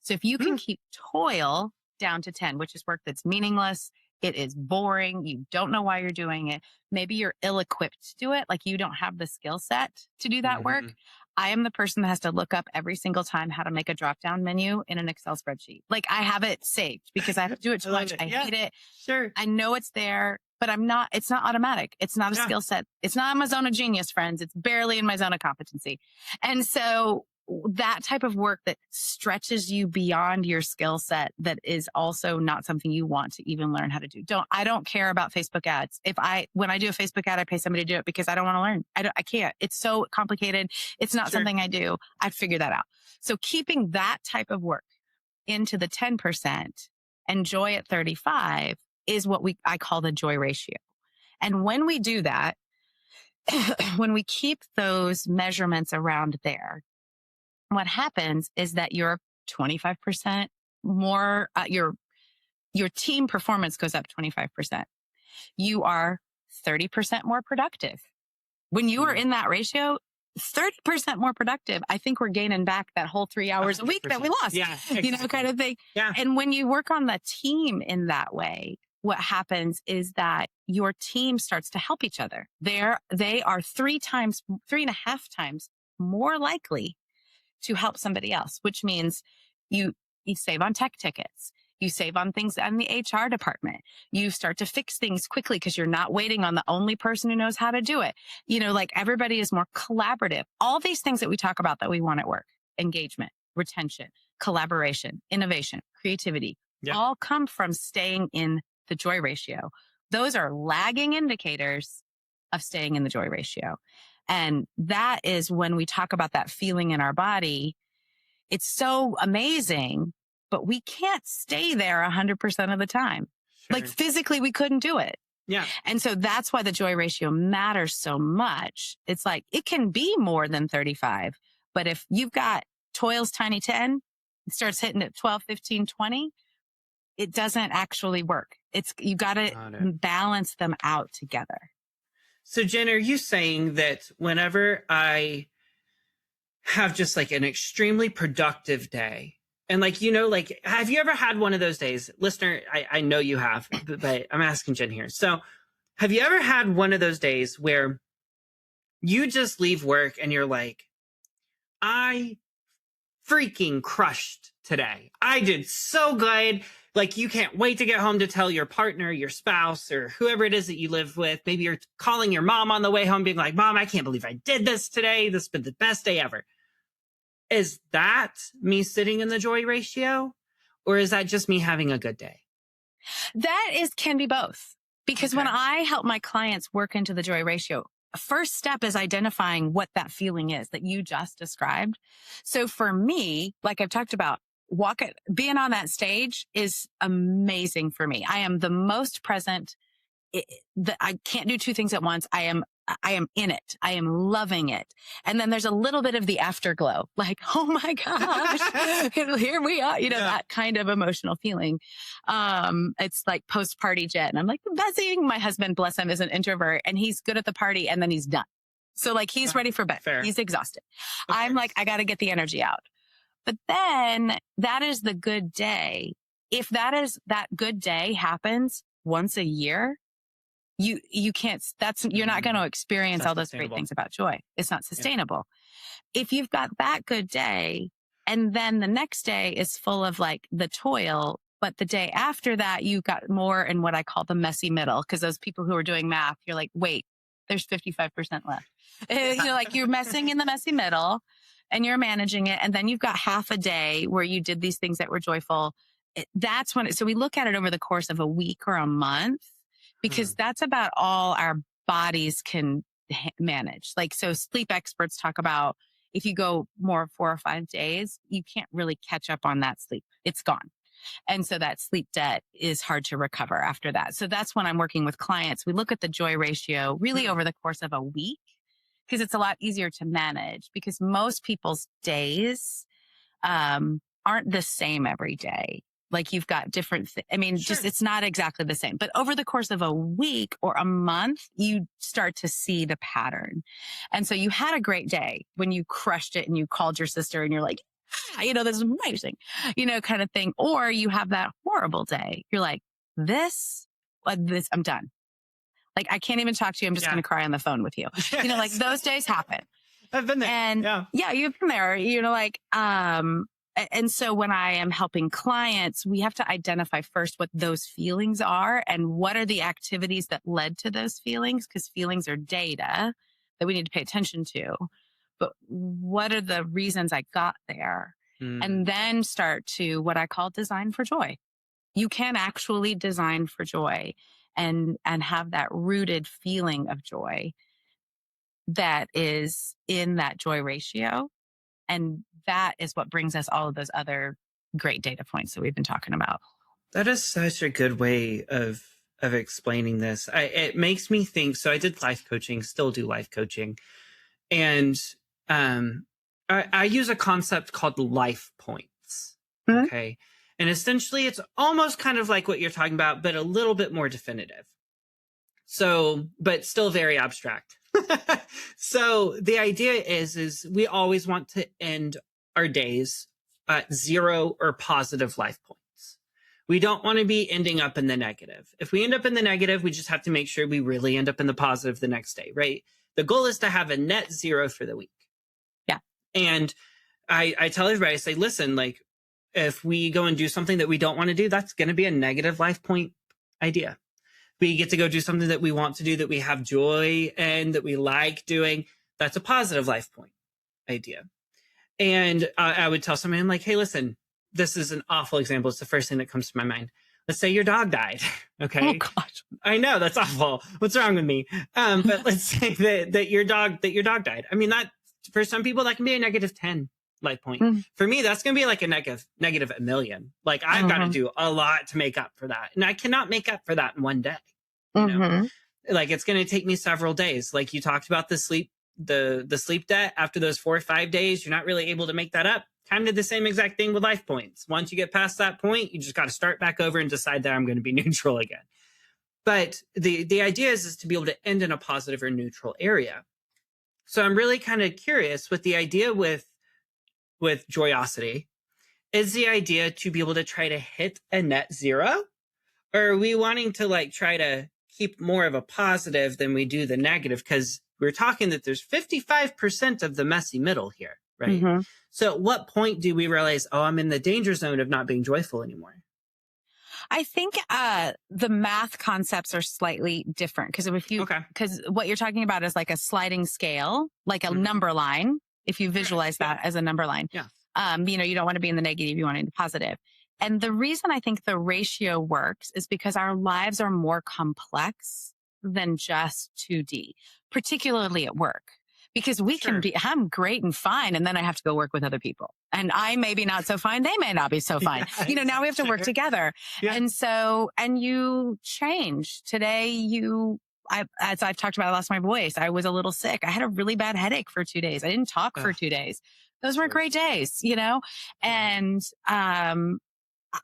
So if you can keep toil down to 10, which is work that's meaningless, it is boring, you don't know why you're doing it, maybe you're ill-equipped to do it, like you don't have the skill set to do that work. I am the person that has to look up every single time how to make a drop-down menu in an Excel spreadsheet. Like I have it saved because I have to do it too much. I hate it. Sure. I know it's there, but it's not automatic. It's not a skill set. It's not in my zone of genius, friends. It's barely in my zone of competency. And so that type of work that stretches you beyond your skill set, that is also not something you want to even learn how to do. I don't care about Facebook ads. When I do a Facebook ad, I pay somebody to do it because I don't want to learn. I can't. It's so complicated. It's not something I do. I'd figure that out. So keeping that type of work into the 10% and joy at 35 is what I call the joy ratio. And when we do that, when we keep those measurements around there, what happens is that you're 25% more, your team performance goes up 25%. You are 30% more productive. When you are in that ratio, 30% more productive, I think we're gaining back that whole 3 hours a week that we lost, kind of thing. Yeah. And when you work on the team in that way, what happens is that your team starts to help each other. They are 3.5 times more likely to help somebody else, which means you save on tech tickets. You save on things in the HR department. You start to fix things quickly because you're not waiting on the only person who knows how to do it. Like everybody is more collaborative. All these things that we talk about that we want at work, engagement, retention, collaboration, innovation, creativity, all come from staying in the joy ratio. Those are lagging indicators of staying in the joy ratio. And that is when we talk about that feeling in our body. It's so amazing, but we can't stay there 100% of the time. Sure. Like physically, we couldn't do it. Yeah. And so that's why the joy ratio matters so much. It's like, it can be more than 35, but if you've got toil's tiny 10, it starts hitting at 12, 15, 20, it doesn't actually work. You got to balance them out together. So Jen, are you saying that whenever I have just like an extremely productive day, and have you ever had one of those days? Listener, I know you have, but I'm asking Jen here. So have you ever had one of those days where you just leave work and you're like, I freaking crushed today. I did so good. Like you can't wait to get home to tell your partner, your spouse, or whoever it is that you live with. Maybe you're calling your mom on the way home being like, Mom, I can't believe I did this today. This has been the best day ever. Is that me sitting in the joy ratio? Or is that just me having a good day? That can be both. Because when I help my clients work into the joy ratio, first step is identifying what that feeling is that you just described. So for me, like I've talked about, being on that stage is amazing for me. I am the most present. I can't do two things at once. I am in it. I am loving it. And then there's a little bit of the afterglow, like, oh my gosh, here we are, that kind of emotional feeling. It's like post-party Jen. I'm like buzzing. My husband, bless him, is an introvert and he's good at the party and then he's done. So like he's ready for bed. Fair. He's exhausted. I'm like, I got to get the energy out. But then that is the good day. if that good day happens once a year, you can't, you're not going to experience all those great things about joy. It's not sustainable. Yeah. If you've got that good day and then the next day is full of like the toil, but the day after that, you got more in what I call the messy middle. Cause those people who are doing math, you're like, wait, there's 55% left. Like you're messing in the messy middle and you're managing it. And then you've got half a day where you did these things that were joyful. That's when, so we look at it over the course of a week or a month, because that's about all our bodies can manage. Like, so sleep experts talk about if you go more 4 or 5 days, you can't really catch up on that sleep. It's gone. And so that sleep debt is hard to recover after that. So that's when I'm working with clients. We look at the joy ratio really over the course of a week, because it's a lot easier to manage, because most people's days aren't the same every day. Like you've got different, just it's not exactly the same. But over the course of a week or a month, you start to see the pattern. And so you had a great day when you crushed it and you called your sister and you're like, this is amazing, kind of thing. Or you have that horrible day. You're like, this, I'm done. Like, I can't even talk to you. I'm just going to cry on the phone with you. Like those days happen. I've been there. And yeah, you've been there, and so when I am helping clients, we have to identify first what those feelings are and what are the activities that led to those feelings, because feelings are data that we need to pay attention to. But what are the reasons I got there? And then start to what I call design for joy. You can actually design for joy and have that rooted feeling of joy that is in that joy ratio. And that is what brings us all of those other great data points that we've been talking about. That is such a good way of explaining this. It makes me think, so I did life coaching, still do life coaching. And I use a concept called life points. Mm-hmm. Okay. And essentially it's almost kind of like what you're talking about, but a little bit more definitive. So, but still very abstract. So the idea is we always want to end our days at 0 or positive life points. We don't want to be ending up in the negative. If we end up in the negative, we just have to make sure we really end up in the positive the next day, right? The goal is to have a net 0 for the week. Yeah. And I tell everybody, I say, listen, like if we go and do something that we don't want to do, that's going to be a negative life point idea. We get to go do something that we want to do, that we have joy and that we like doing. That's a positive life point idea. And I would tell somebody, I'm like, hey, listen, this is an awful example. It's the first thing that comes to my mind. Let's say your dog died. Okay. Oh gosh. I know, that's awful. What's wrong with me? But let's say that your dog died. I mean, that for some people that can be a negative 10 life point. For me, that's going to be like a negative 1 million. Like I've got to do a lot to make up for that. And I cannot make up for that in one day. You know, like it's going to take me several days. Like you talked about the sleep debt after those 4 or 5 days, you're not really able to make that up. Kind of the same exact thing with life points. Once you get past that point, you just got to start back over and decide that I'm going to be neutral again. But the idea is to be able to end in a positive or neutral area. So I'm really kind of curious with the idea with Joyosity, is the idea to be able to try to hit a net 0? Or are we wanting to like try to keep more of a positive than we do the negative? Because we're talking that there's 55% of the messy middle here, right? So at what point do we realize, oh, I'm in the danger zone of not being joyful anymore? I think the math concepts are slightly different, because because what you're talking about is like a sliding scale, like a number line. If you visualize that as a number line, you don't want to be in the negative, you want to be in the positive. And the reason I think the ratio works is because our lives are more complex than just 2D, particularly at work. Because we can be, I'm great and fine, and then I have to go work with other people. And I may be not so fine, they may not be so fine. Now we have to work together. Yeah. And you change. Today, as I've talked about, I lost my voice. I was a little sick. I had a really bad headache for 2 days. I didn't talk for 2 days. Those weren't great days, And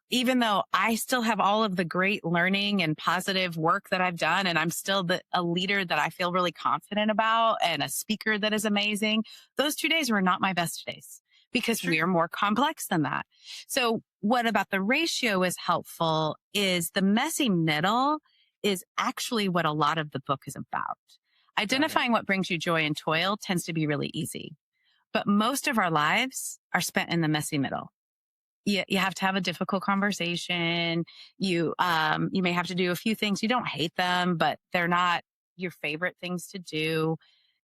even though I still have all of the great learning and positive work that I've done, and I'm still a leader that I feel really confident about and a speaker that is amazing, those 2 days were not my best days, because we are more complex than that. So what about the ratio is helpful is the messy middle is actually what a lot of the book is about. Identifying what brings you joy and toil tends to be really easy, but most of our lives are spent in the messy middle. You have to have a difficult conversation. You may have to do a few things. You don't hate them, but they're not your favorite things to do.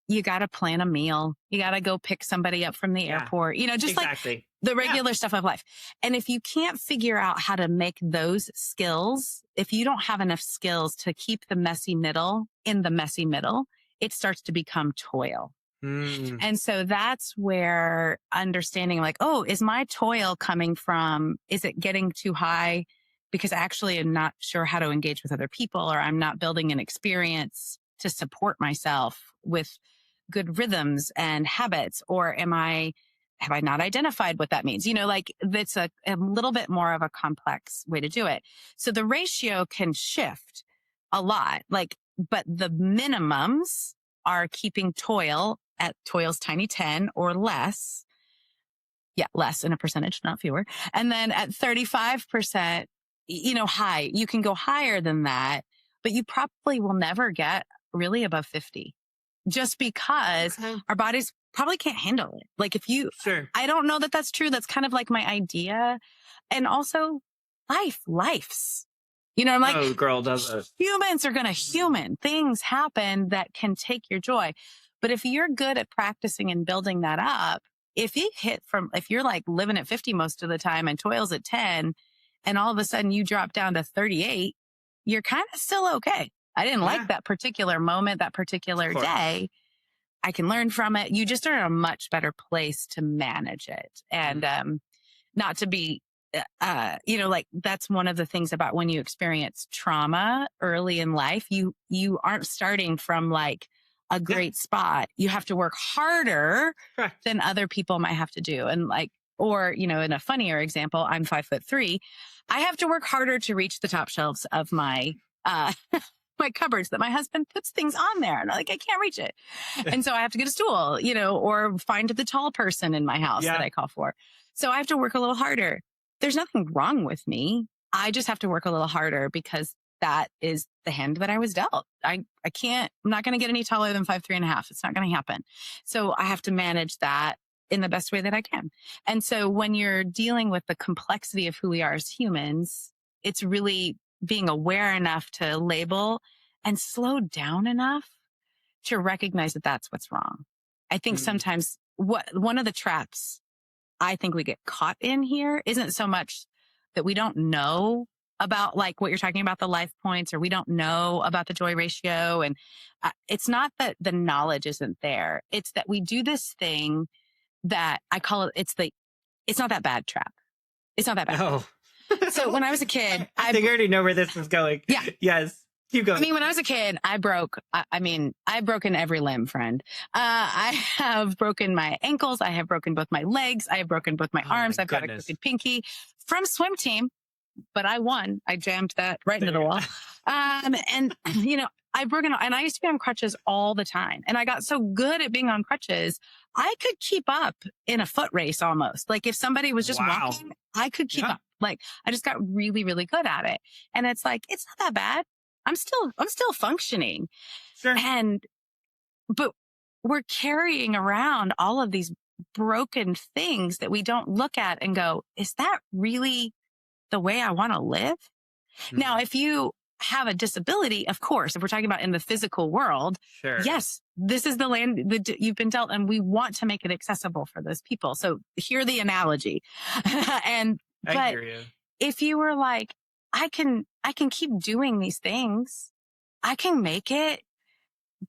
You got to plan a meal. You got to go pick somebody up from the airport, just exactly. like the regular stuff of life. And if you can't figure out how to make those skills, if you don't have enough skills to keep the messy middle in the messy middle, it starts to become toil. And so that's where understanding like, oh, is my toil coming from, is it getting too high because actually I'm not sure how to engage with other people, or I'm not building an experience to support myself with good rhythms and habits, or have I not identified what that means? Like it's a little bit more of a complex way to do it. So the ratio can shift a lot, but the minimums are keeping toil at toil's tiny 10 or less. Yeah, less in a percentage, not fewer. And then at 35%, high, you can go higher than that, but you probably will never get really above 50 just because our bodies probably can't handle it. Like Sure. I don't know that that's true. That's kind of like my idea. And also life's. I'm like, oh, girl, does it. Humans are going to human. Things happen that can take your joy. But if you're good at practicing and building that up, if you're like living at 50 most of the time and toil's at 10, and all of a sudden you drop down to 38, you're kind of still okay. I didn't like that particular moment, that particular day. I can learn from it. You just are in a much better place to manage it. And not to be, like that's one of the things about when you experience trauma early in life, you aren't starting from like a great spot. You have to work harder than other people might have to do. And in a funnier example, I'm 5'3". I have to work harder to reach the top shelves of my, my cupboards that my husband puts things on there. And I can't reach it. And so I have to get a stool, or find the tall person in my house that I call for. So I have to work a little harder. There's nothing wrong with me. I just have to work a little harder because that is the hand that I was dealt. I'm not going to get any taller than 5'3.5". It's not going to happen. So I have to manage that in the best way that I can. And so when you're dealing with the complexity of who we are as humans, it's really being aware enough to label and slow down enough to recognize that that's what's wrong. I think sometimes one of the traps I think we get caught in here isn't so much that we don't know about like what you're talking about, the life points, or we don't know about the joy ratio. And it's not that the knowledge isn't there. It's that we do this thing that I call it, it's not that bad trap. It's not that bad. Oh. So when I was a kid, I think I already know where this is going. Yeah. Yes. Keep going. I mean, when I was a kid, I've broken every limb, friend. I have broken my ankles. I have broken both my legs. I have broken both my arms. I've got a crooked pinky from swim team, but I won. I jammed that right into the wall. I've broken, and I used to be on crutches all the time. And I got so good at being on crutches, I could keep up in a foot race almost. Like if somebody was just walking, I could keep up. Like I just got really, really good at it. And it's like, it's not that bad. I'm still functioning. Sure. But we're carrying around all of these broken things that we don't look at and go, is that really the way I want to live? Mm-hmm. Now, if you have a disability, of course, if we're talking about in the physical world, yes, this is the land that you've been dealt, and we want to make it accessible for those people. So hear the analogy. I hear you. If you were like, I can keep doing these things, I can make it,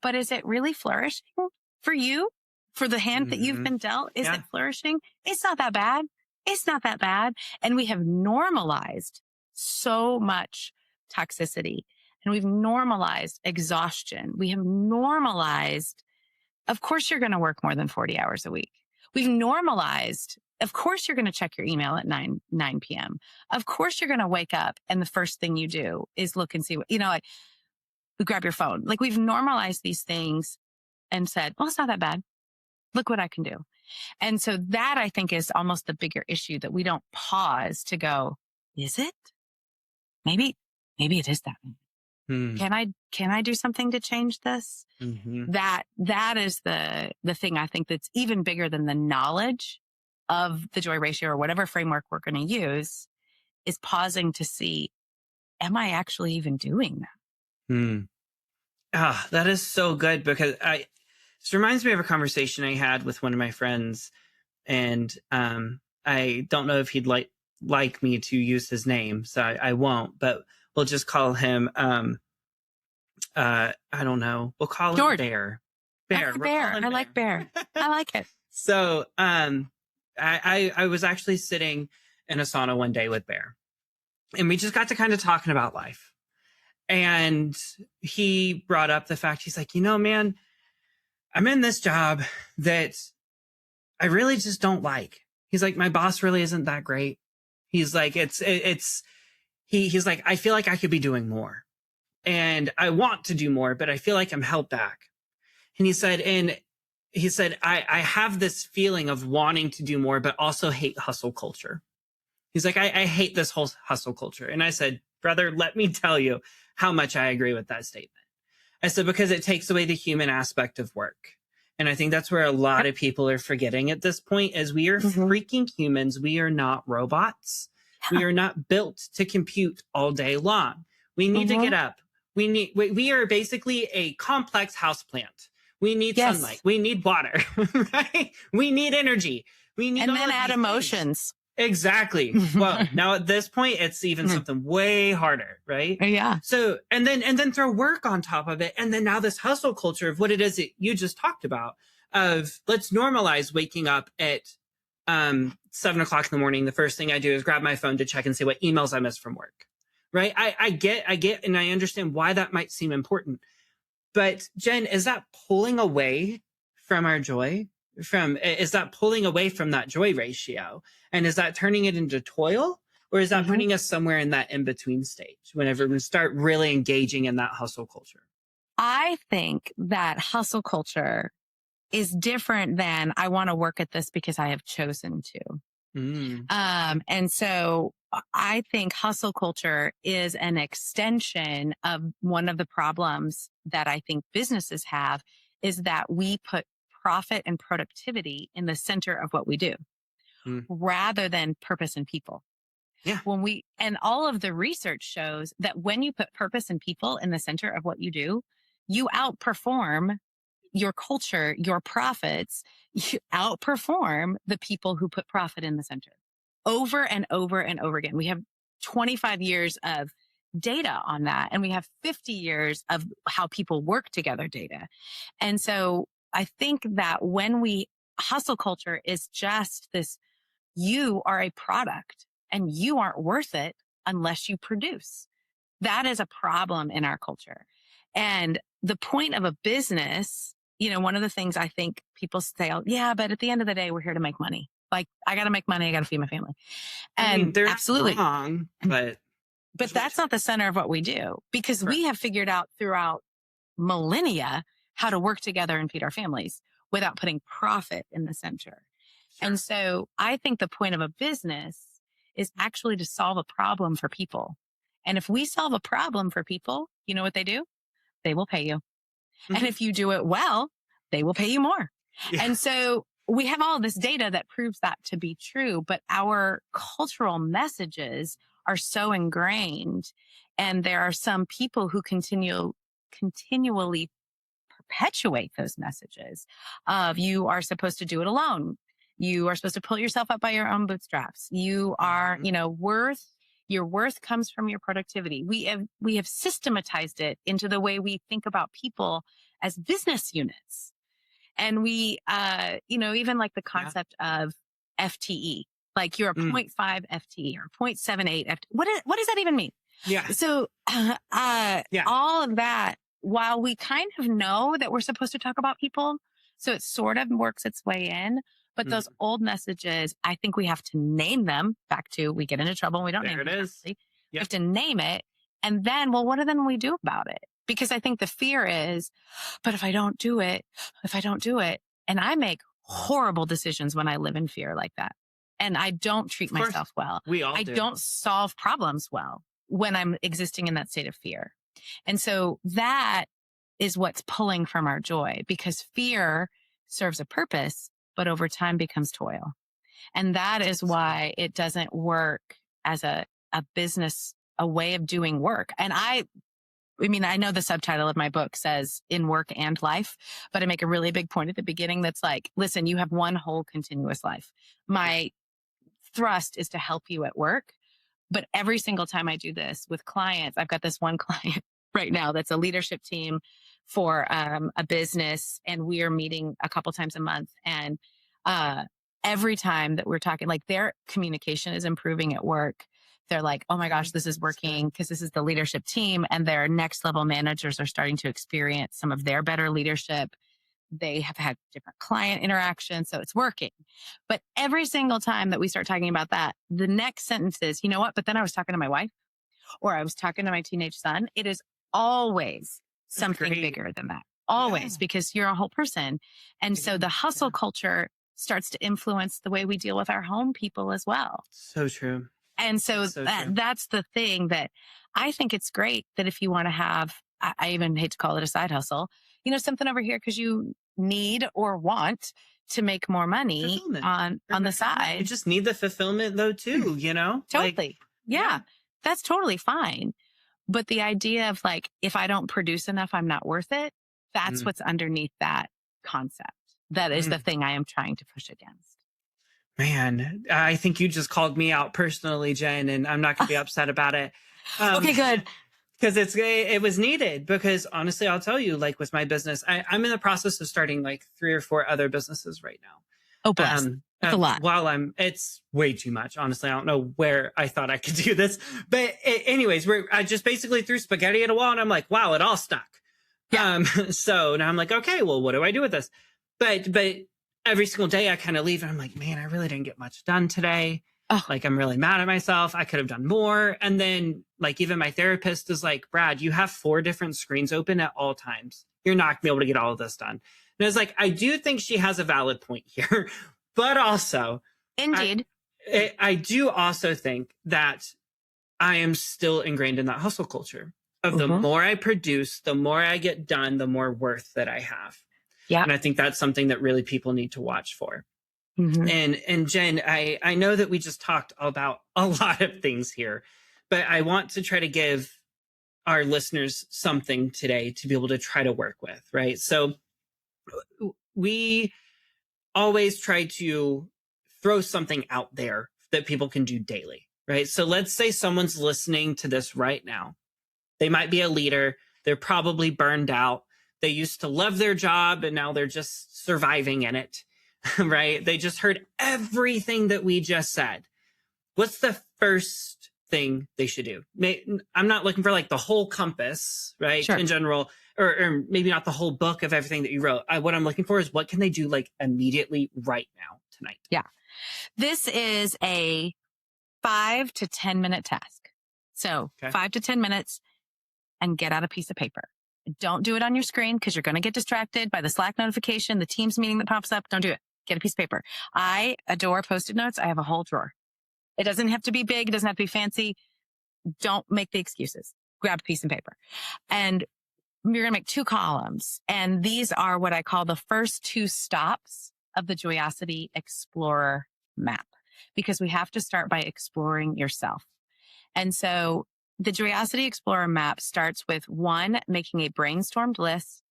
but is it really flourishing for you? For the hand that you've been dealt? Is it flourishing? It's not that bad. It's not that bad. And we have normalized so much toxicity, and we've normalized exhaustion. We have normalized, of course, you're going to work more than 40 hours a week. We've normalized, of course, you're going to check your email at 9 p.m. Of course, you're going to wake up and the first thing you do is look and see what, like grab your phone. Like we've normalized these things and said, well, it's not that bad. Look what I can do. And so that I think is almost the bigger issue, that we don't pause to go, is it? Maybe it is that. Hmm. Can I do something to change this? Mm-hmm. That is the thing I think that's even bigger than the knowledge of the joy ratio or whatever framework we're going to use, is pausing to see, am I actually even doing that? Hmm. Ah, that is so good, because this reminds me of a conversation I had with one of my friends, and I don't know if he'd like me to use his name, so I won't, but we'll just call him I don't know. We'll call him George. Bear. Bear. I like Bear. I like it. So I was actually sitting in a sauna one day with Bear, and we just got to kind of talking about life. And he brought up the fact, he's like, man, I'm in this job that I really just don't like. He's like, my boss really isn't that great. He's like, he's like, I feel like I could be doing more, and I want to do more, but I feel like I'm held back. And he said, I have this feeling of wanting to do more, but also hate hustle culture. He's like, I hate this whole hustle culture. And I said, brother, let me tell you how much I agree with that statement. I said, because it takes away the human aspect of work. And I think that's where a lot of people are forgetting at this point, is we are freaking humans. We are not robots. We are not built to compute all day long. We need to get up. We are basically a complex houseplant. We need sunlight. We need water, right? We need energy. We need, and then add emotions. Things. Exactly. Well, now at this point, it's even something way harder, right? Yeah. So, and then throw work on top of it. And then now this hustle culture of what it is that you just talked about, of let's normalize waking up at 7 o'clock in the morning. The first thing I do is grab my phone to check and see what emails I missed from work, right? I get, and I understand why that might seem important. But Jenn, is that pulling away from our joy? Is that pulling away from that joy ratio? And is that turning it into toil? Or is that putting us somewhere in that in-between stage whenever we start really engaging in that hustle culture? I think that hustle culture is different than I want to work at this because I have chosen to. And so I think hustle culture is an extension of one of the problems that I think businesses have, is that we put profit and productivity in the center of what we do rather than purpose and people. Yeah. And all of the research shows that when you put purpose and people in the center of what you do, you outperform your culture, your profits, you outperform the people who put profit in the center over and over and over again. We have 25 years of data on that, and we have 50 years of how people work together data. And so I think that when hustle culture is just this, you are a product and you aren't worth it unless you produce. That is a problem in our culture. And the point of a business, one of the things I think people say, yeah, but at the end of the day, we're here to make money. Like, I got to make money. I got to feed my family. And they're absolutely wrong, but that's not the center of what we do, because we have figured out throughout millennia how to work together and feed our families without putting profit in the center. Sure. And so I think the point of a business is actually to solve a problem for people. And if we solve a problem for people, you know what they do? They will pay you. And if you do it well, they will pay you more. Yeah. And so we have all this data that proves that to be true, but our cultural messages are so ingrained. And there are some people who continually perpetuate those messages of, you are supposed to do it alone. You are supposed to pull yourself up by your own bootstraps. You are, your worth comes from your productivity. We have systematized it into the way we think about people as business units. And we, even like the concept of FTE, like you're a 0.5 FTE or 0.78 FTE. What does that even mean? Yeah. So, all of that, while we kind of know that we're supposed to talk about people, so it sort of works its way in, but those old messages, I think we have to name them. Back to, we get into trouble and we don't name it. Yep. We have to name it. And then, what do we do about it? Because I think the fear is, but if I don't do it, and I make horrible decisions when I live in fear like that. And I don't treat Of course, myself well. we all I do. don't solve problems well when I'm existing in that state of fear. And so that is what's pulling from our joy, because fear serves a purpose, but over time becomes toil. And that is why it doesn't work as a business, a way of doing work. And I mean, I know the subtitle of my book says in work and life, but I make a really big point at the beginning that's like, listen, you have one whole continuous life. My thrust is to help you at work. But every single time I do this with clients, I've got this one client right now that's a leadership team for a business, and we are meeting a couple times a month. And every time that we're talking, like, their communication is improving at work. They're like, oh my gosh, this is working, because this is the leadership team, and their next level managers are starting to experience some of their better leadership. They have had different client interactions, so it's working. But every single time that we start talking about that, the next sentence is, you know what? But then I was talking to my wife, or I was talking to my teenage son. It is always something great. bigger than that. Always, Yeah. because you're a whole person. And so the hustle culture starts to influence the way we deal with our home people as well. So true. And so, So true. that's the thing that I think it's great that if you want to have, I even hate to call it a side hustle, you know, something over here because you need or want to make more money Fulfillment. on the You side. just need the fulfillment though, too, you know? Totally. Like, Yeah, that's totally fine. But the idea of like, if I don't produce enough, I'm not worth it. That's what's underneath that concept. That is the thing I am trying to push against. man, I think you just called me out personally, Jen, and I'm not going to be upset about it. Okay, good. Because it was needed. Because honestly, I'll tell you, like with my business, I'm in the process of starting like 3 or 4 other businesses right now. Oh, bless. That's a lot. It's way too much. Honestly, I don't know where I thought I could do this. But anyways, I just basically threw spaghetti at a wall, and I'm like, wow, it all stuck. Yeah. So now I'm like, okay, well, what do I do with this? But every single day I kind of leave and I'm like, man, I really didn't get much done today. Oh. Like, I'm really mad at myself. I could have done more. And then like, even my therapist is like, Brad, you have 4 different screens open at all times. You're not gonna be able to get all of this done. And it's like, I do think she has a valid point here, but also Indeed. I do also think that I am still ingrained in that hustle culture of the more I produce, the more I get done, the more worth that I have. Yeah. And I think that's something that really people need to watch for. And Jen, I know that we just talked about a lot of things here, but I want to try to give our listeners something today to be able to try to work with, right? So we always try to throw something out there that people can do daily, right? So let's say someone's listening to this right now. They might be a leader. They're probably burned out. They used to love their job and now they're just surviving in it, right? They just heard everything that we just said. What's the first thing they should do? I'm not looking for like the whole compass, right? Sure. In general, or maybe not the whole book of everything that you wrote. What I'm looking for is what can they do like immediately right now, tonight? Yeah. This is a 5 to 10 minute task. So 5 to 10 minutes and get out a piece of paper. Don't do it on your screen because you're going to get distracted by the Slack notification, the Teams meeting that pops up. Don't do it. Get a piece of paper. I adore Post-it notes. I have a whole drawer. It doesn't have to be big. It doesn't have to be fancy. Don't make the excuses. Grab a piece of paper. And you're going to make 2 columns. And these are what I call the first 2 stops of the Joyosity Explorer map, because we have to start by exploring yourself. And so the Joyosity Explorer map starts with 1, making a brainstormed list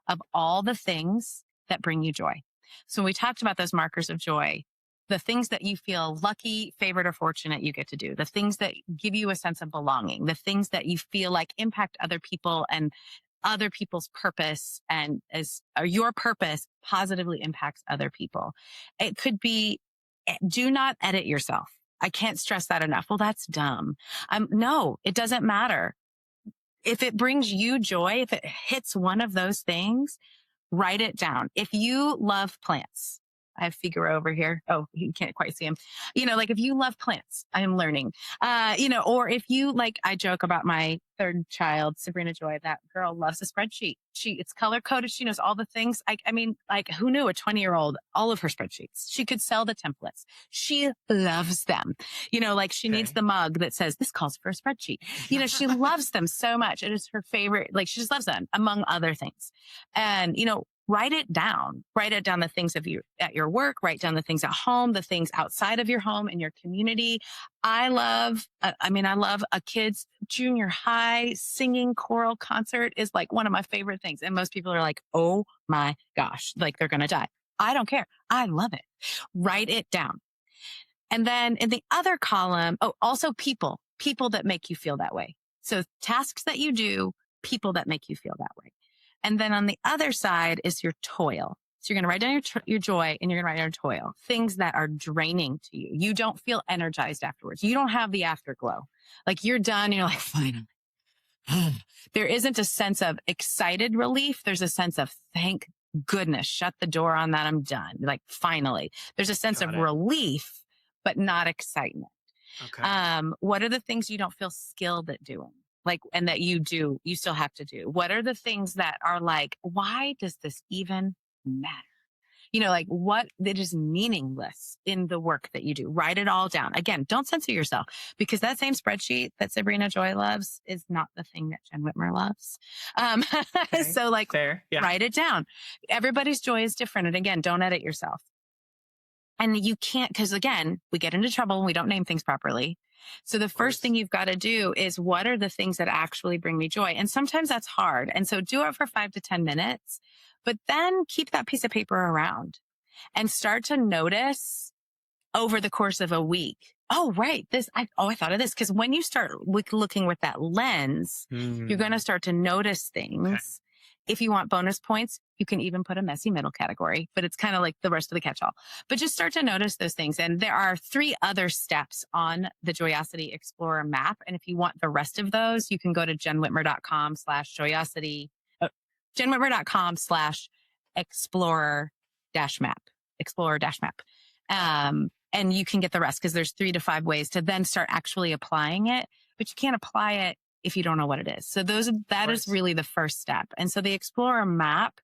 of all the things that bring you joy. So we talked about those markers of joy, the things that you feel lucky, favored, or fortunate you get to do, the things that give you a sense of belonging, the things that you feel like impact other people and other people's purpose, and your purpose positively impacts other people. It could be, do not edit yourself. I can't stress that enough. Well, that's dumb. No, it doesn't matter. If it brings you joy, if it hits one of those things, write it down. If you love plants, I have Figaro over here. Oh, you can't quite see him. Like if you love plants, I am learning. Or if you like, I joke about my third child, Sabrina Joy. That girl loves a spreadsheet. It's color coded. She knows all the things. I mean, like who knew a 20-year-old, all of her spreadsheets, she could sell the templates. She loves them. Like she needs the mug that says this calls for a spreadsheet. She loves them so much. It is her favorite. Like she just loves them among other things. And, write it down, the things at your work, write down the things at home, the things outside of your home in your community. I love a kid's junior high singing choral concert is like one of my favorite things. And most people are like, oh my gosh, like they're going to die. I don't care. I love it. Write it down. And then in the other column, also people that make you feel that way. So tasks that you do, people that make you feel that way. And then on the other side is your toil. So you're going to write down your joy and you're going to write down your toil, things that are draining to you. You don't feel energized afterwards. You don't have the afterglow. Like you're done. You're like, finally. There isn't a sense of excited relief. There's a sense of thank goodness. Shut the door on that. I'm done. Like finally, there's a sense of relief, but not excitement. Okay. What are the things you don't feel skilled at doing? Like, and that you still have to do? What are the things that are like, why does this even matter? Like what that is meaningless in the work that you do. Write it all down. Again, don't censor yourself because that same spreadsheet that Sabrina Joy loves is not the thing that Jenn Whitmer loves. Okay. So like, fair. Yeah. Write it down. Everybody's joy is different. And again, don't edit yourself. And you can't, because again, we get into trouble when we don't name things properly. So the first thing you've got to do is what are the things that actually bring me joy? And sometimes that's hard. And so do it for 5 to 10 minutes, but then keep that piece of paper around and start to notice over the course of a week. Oh, right. I thought of this. Because when you start looking with that lens, you're going to start to notice things. Okay. If you want bonus points, you can even put a messy middle category, but it's kind of like the rest of the catch-all. But just start to notice those things. And there are 3 other steps on the Joyosity Explorer map. And if you want the rest of those, you can go to jennwhitmer.com/Joyosity, jennwhitmer.com/explorer-map, explorer-map. And you can get the rest because there's 3 to 5 ways to then start actually applying it, but you can't apply it if you don't know what it is. So that is really the first step. And so the Explorer map,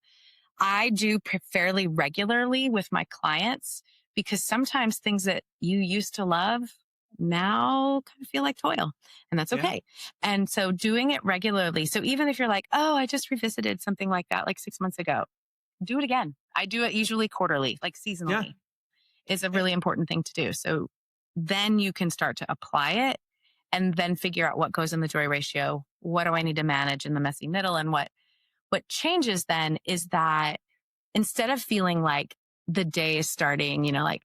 I do fairly regularly with my clients because sometimes things that you used to love now kind of feel like toil, and that's okay. Yeah. And so doing it regularly. So even if you're like, oh, I just revisited something like that like 6 months ago, do it again. I do it usually quarterly, like seasonally. Is a really important thing to do. So then you can start to apply it and then figure out what goes in the joy ratio. What do I need to manage in the messy middle? And what changes then is that instead of feeling like the day is starting, like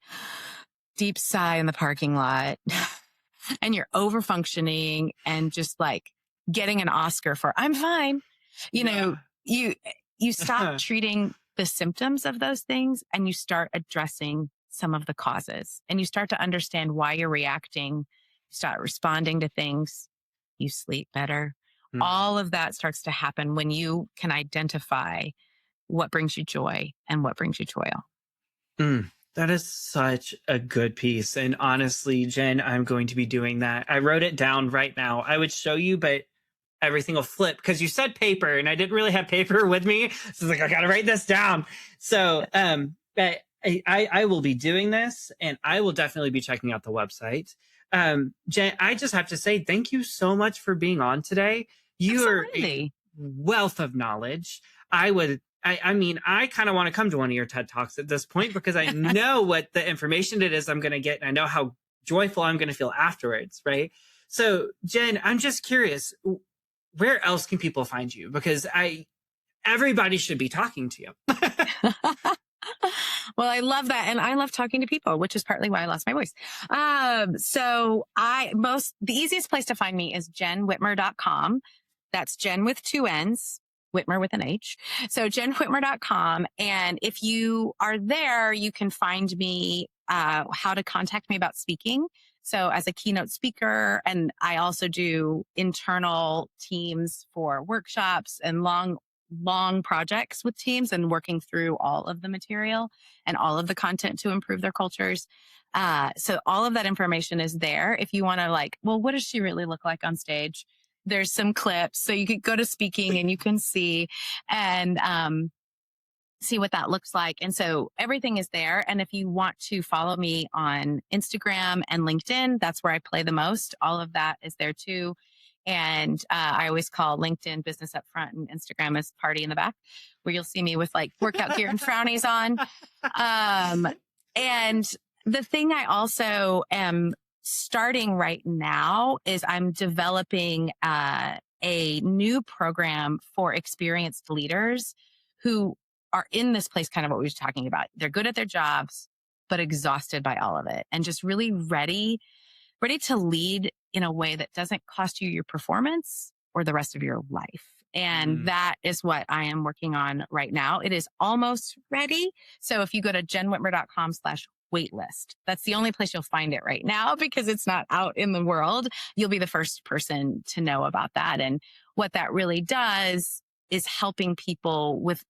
deep sigh in the parking lot and you're over functioning and just like getting an Oscar for I'm fine, you stop treating the symptoms of those things and you start addressing some of the causes and you start to understand why you're reacting. You start responding to things. You sleep better. All of that starts to happen when you can identify what brings you joy and what brings you toil. That is such a good piece. And honestly, Jenn, I'm going to be doing that. I wrote it down right now. I would show you, but everything will flip because you said paper and I didn't really have paper with me. So I got to write this down. So I will be doing this and I will definitely be checking out the website. Jenn, I just have to say thank you so much for being on today. You are a wealth of knowledge. I kind of want to come to one of your TED Talks at this point because I know what the information it is I'm going to get. And I know how joyful I'm going to feel afterwards, right? So, Jenn, I'm just curious, where else can people find you? Because everybody should be talking to you. Well, I love that. And I love talking to people, which is partly why I lost my voice. So the easiest place to find me is jennwhitmer.com. That's Jenn with 2 N's, Whitmer with an H. So jennwhitmer.com. And if you are there, you can find me, how to contact me about speaking. So as a keynote speaker, and I also do internal teams for workshops and long long projects with teams and working through all of the material and all of the content to improve their cultures. So all of that information is there. If you want to like, well, what does she really look like on stage? There's some clips. So you could go to speaking and you can see and see what that looks like. And so everything is there. And if you want to follow me on Instagram and LinkedIn, that's where I play the most. All of that is there too. And I always call LinkedIn business up front and Instagram is party in the back, where you'll see me with like workout gear and frownies on. And the thing I also am starting right now is I'm developing a new program for experienced leaders who are in this place, kind of what we were talking about. They're good at their jobs, but exhausted by all of it and just really ready to lead in a way that doesn't cost you your performance or the rest of your life. And that is what I am working on right now. It is almost ready. So if you go to jennwhitmer.com/waitlist, that's the only place you'll find it right now because it's not out in the world. You'll be the first person to know about that. And what that really does is helping people with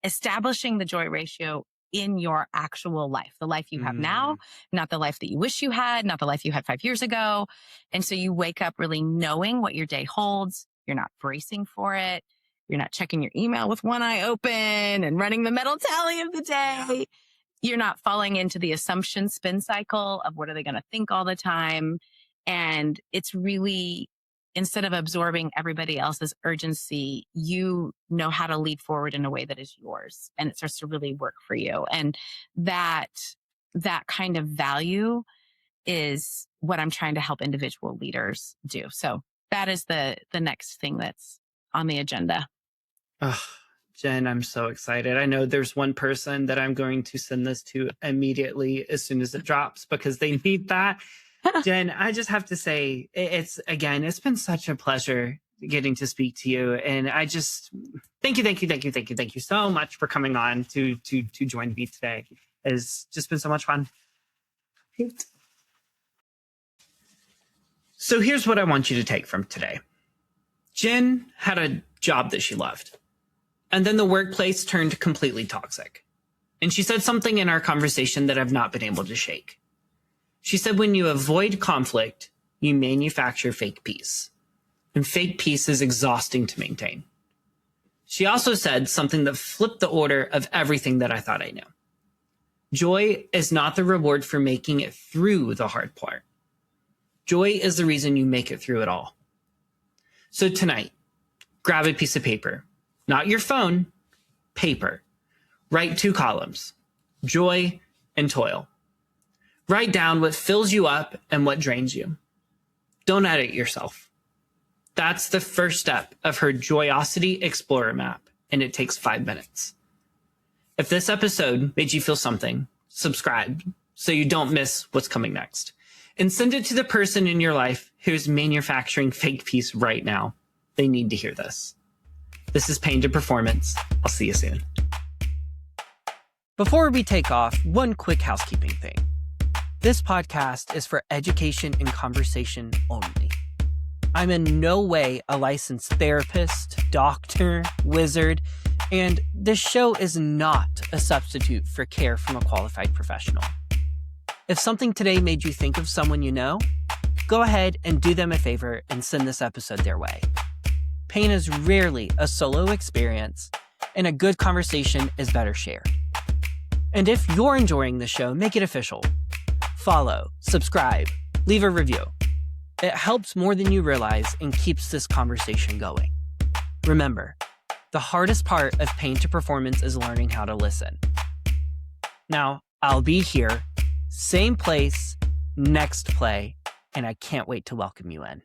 establishing the joy ratio in your actual life, the life you have now, not the life that you wish you had, not the life you had 5 years ago. And so you wake up really knowing what your day holds. You're not bracing for it. You're not checking your email with one eye open and running the mental tally of the day. You're not falling into the assumption spin cycle of what are they going to think all the time. And it's really, instead of absorbing everybody else's urgency, you know how to lead forward in a way that is yours. And it starts to really work for you. And that kind of value is what I'm trying to help individual leaders do. So that is the next thing that's on the agenda. Oh, Jenn, I'm so excited. I know there's one person that I'm going to send this to immediately as soon as it drops because they need that. Jenn, I just have to say, it's been such a pleasure getting to speak to you. And I just, thank you so much for coming on to join me today. It's just been so much fun. So here's what I want you to take from today. Jenn had a job that she loved, and then the workplace turned completely toxic. And she said something in our conversation that I've not been able to shake. She said, when you avoid conflict, you manufacture fake peace. And fake peace is exhausting to maintain. She also said something that flipped the order of everything that I thought I knew. Joy is not the reward for making it through the hard part. Joy is the reason you make it through it all. So tonight, grab a piece of paper, not your phone, paper. Write 2 columns, joy and toil. Write down what fills you up and what drains you. Don't edit yourself. That's the first step of her Joyosity Explorer map, and it takes 5 minutes. If this episode made you feel something, subscribe so you don't miss what's coming next. And send it to the person in your life who's manufacturing fake peace right now. They need to hear this. This is Pain to Performance. I'll see you soon. Before we take off, one quick housekeeping thing. This podcast is for education and conversation only. I'm in no way a licensed therapist, doctor, wizard, and this show is not a substitute for care from a qualified professional. If something today made you think of someone you know, go ahead and do them a favor and send this episode their way. Pain is rarely a solo experience, and a good conversation is better shared. And if you're enjoying the show, make it official. Follow, subscribe, leave a review. It helps more than you realize and keeps this conversation going. Remember, the hardest part of Pain to Performance is learning how to listen. Now, I'll be here, same place, next play, and I can't wait to welcome you in.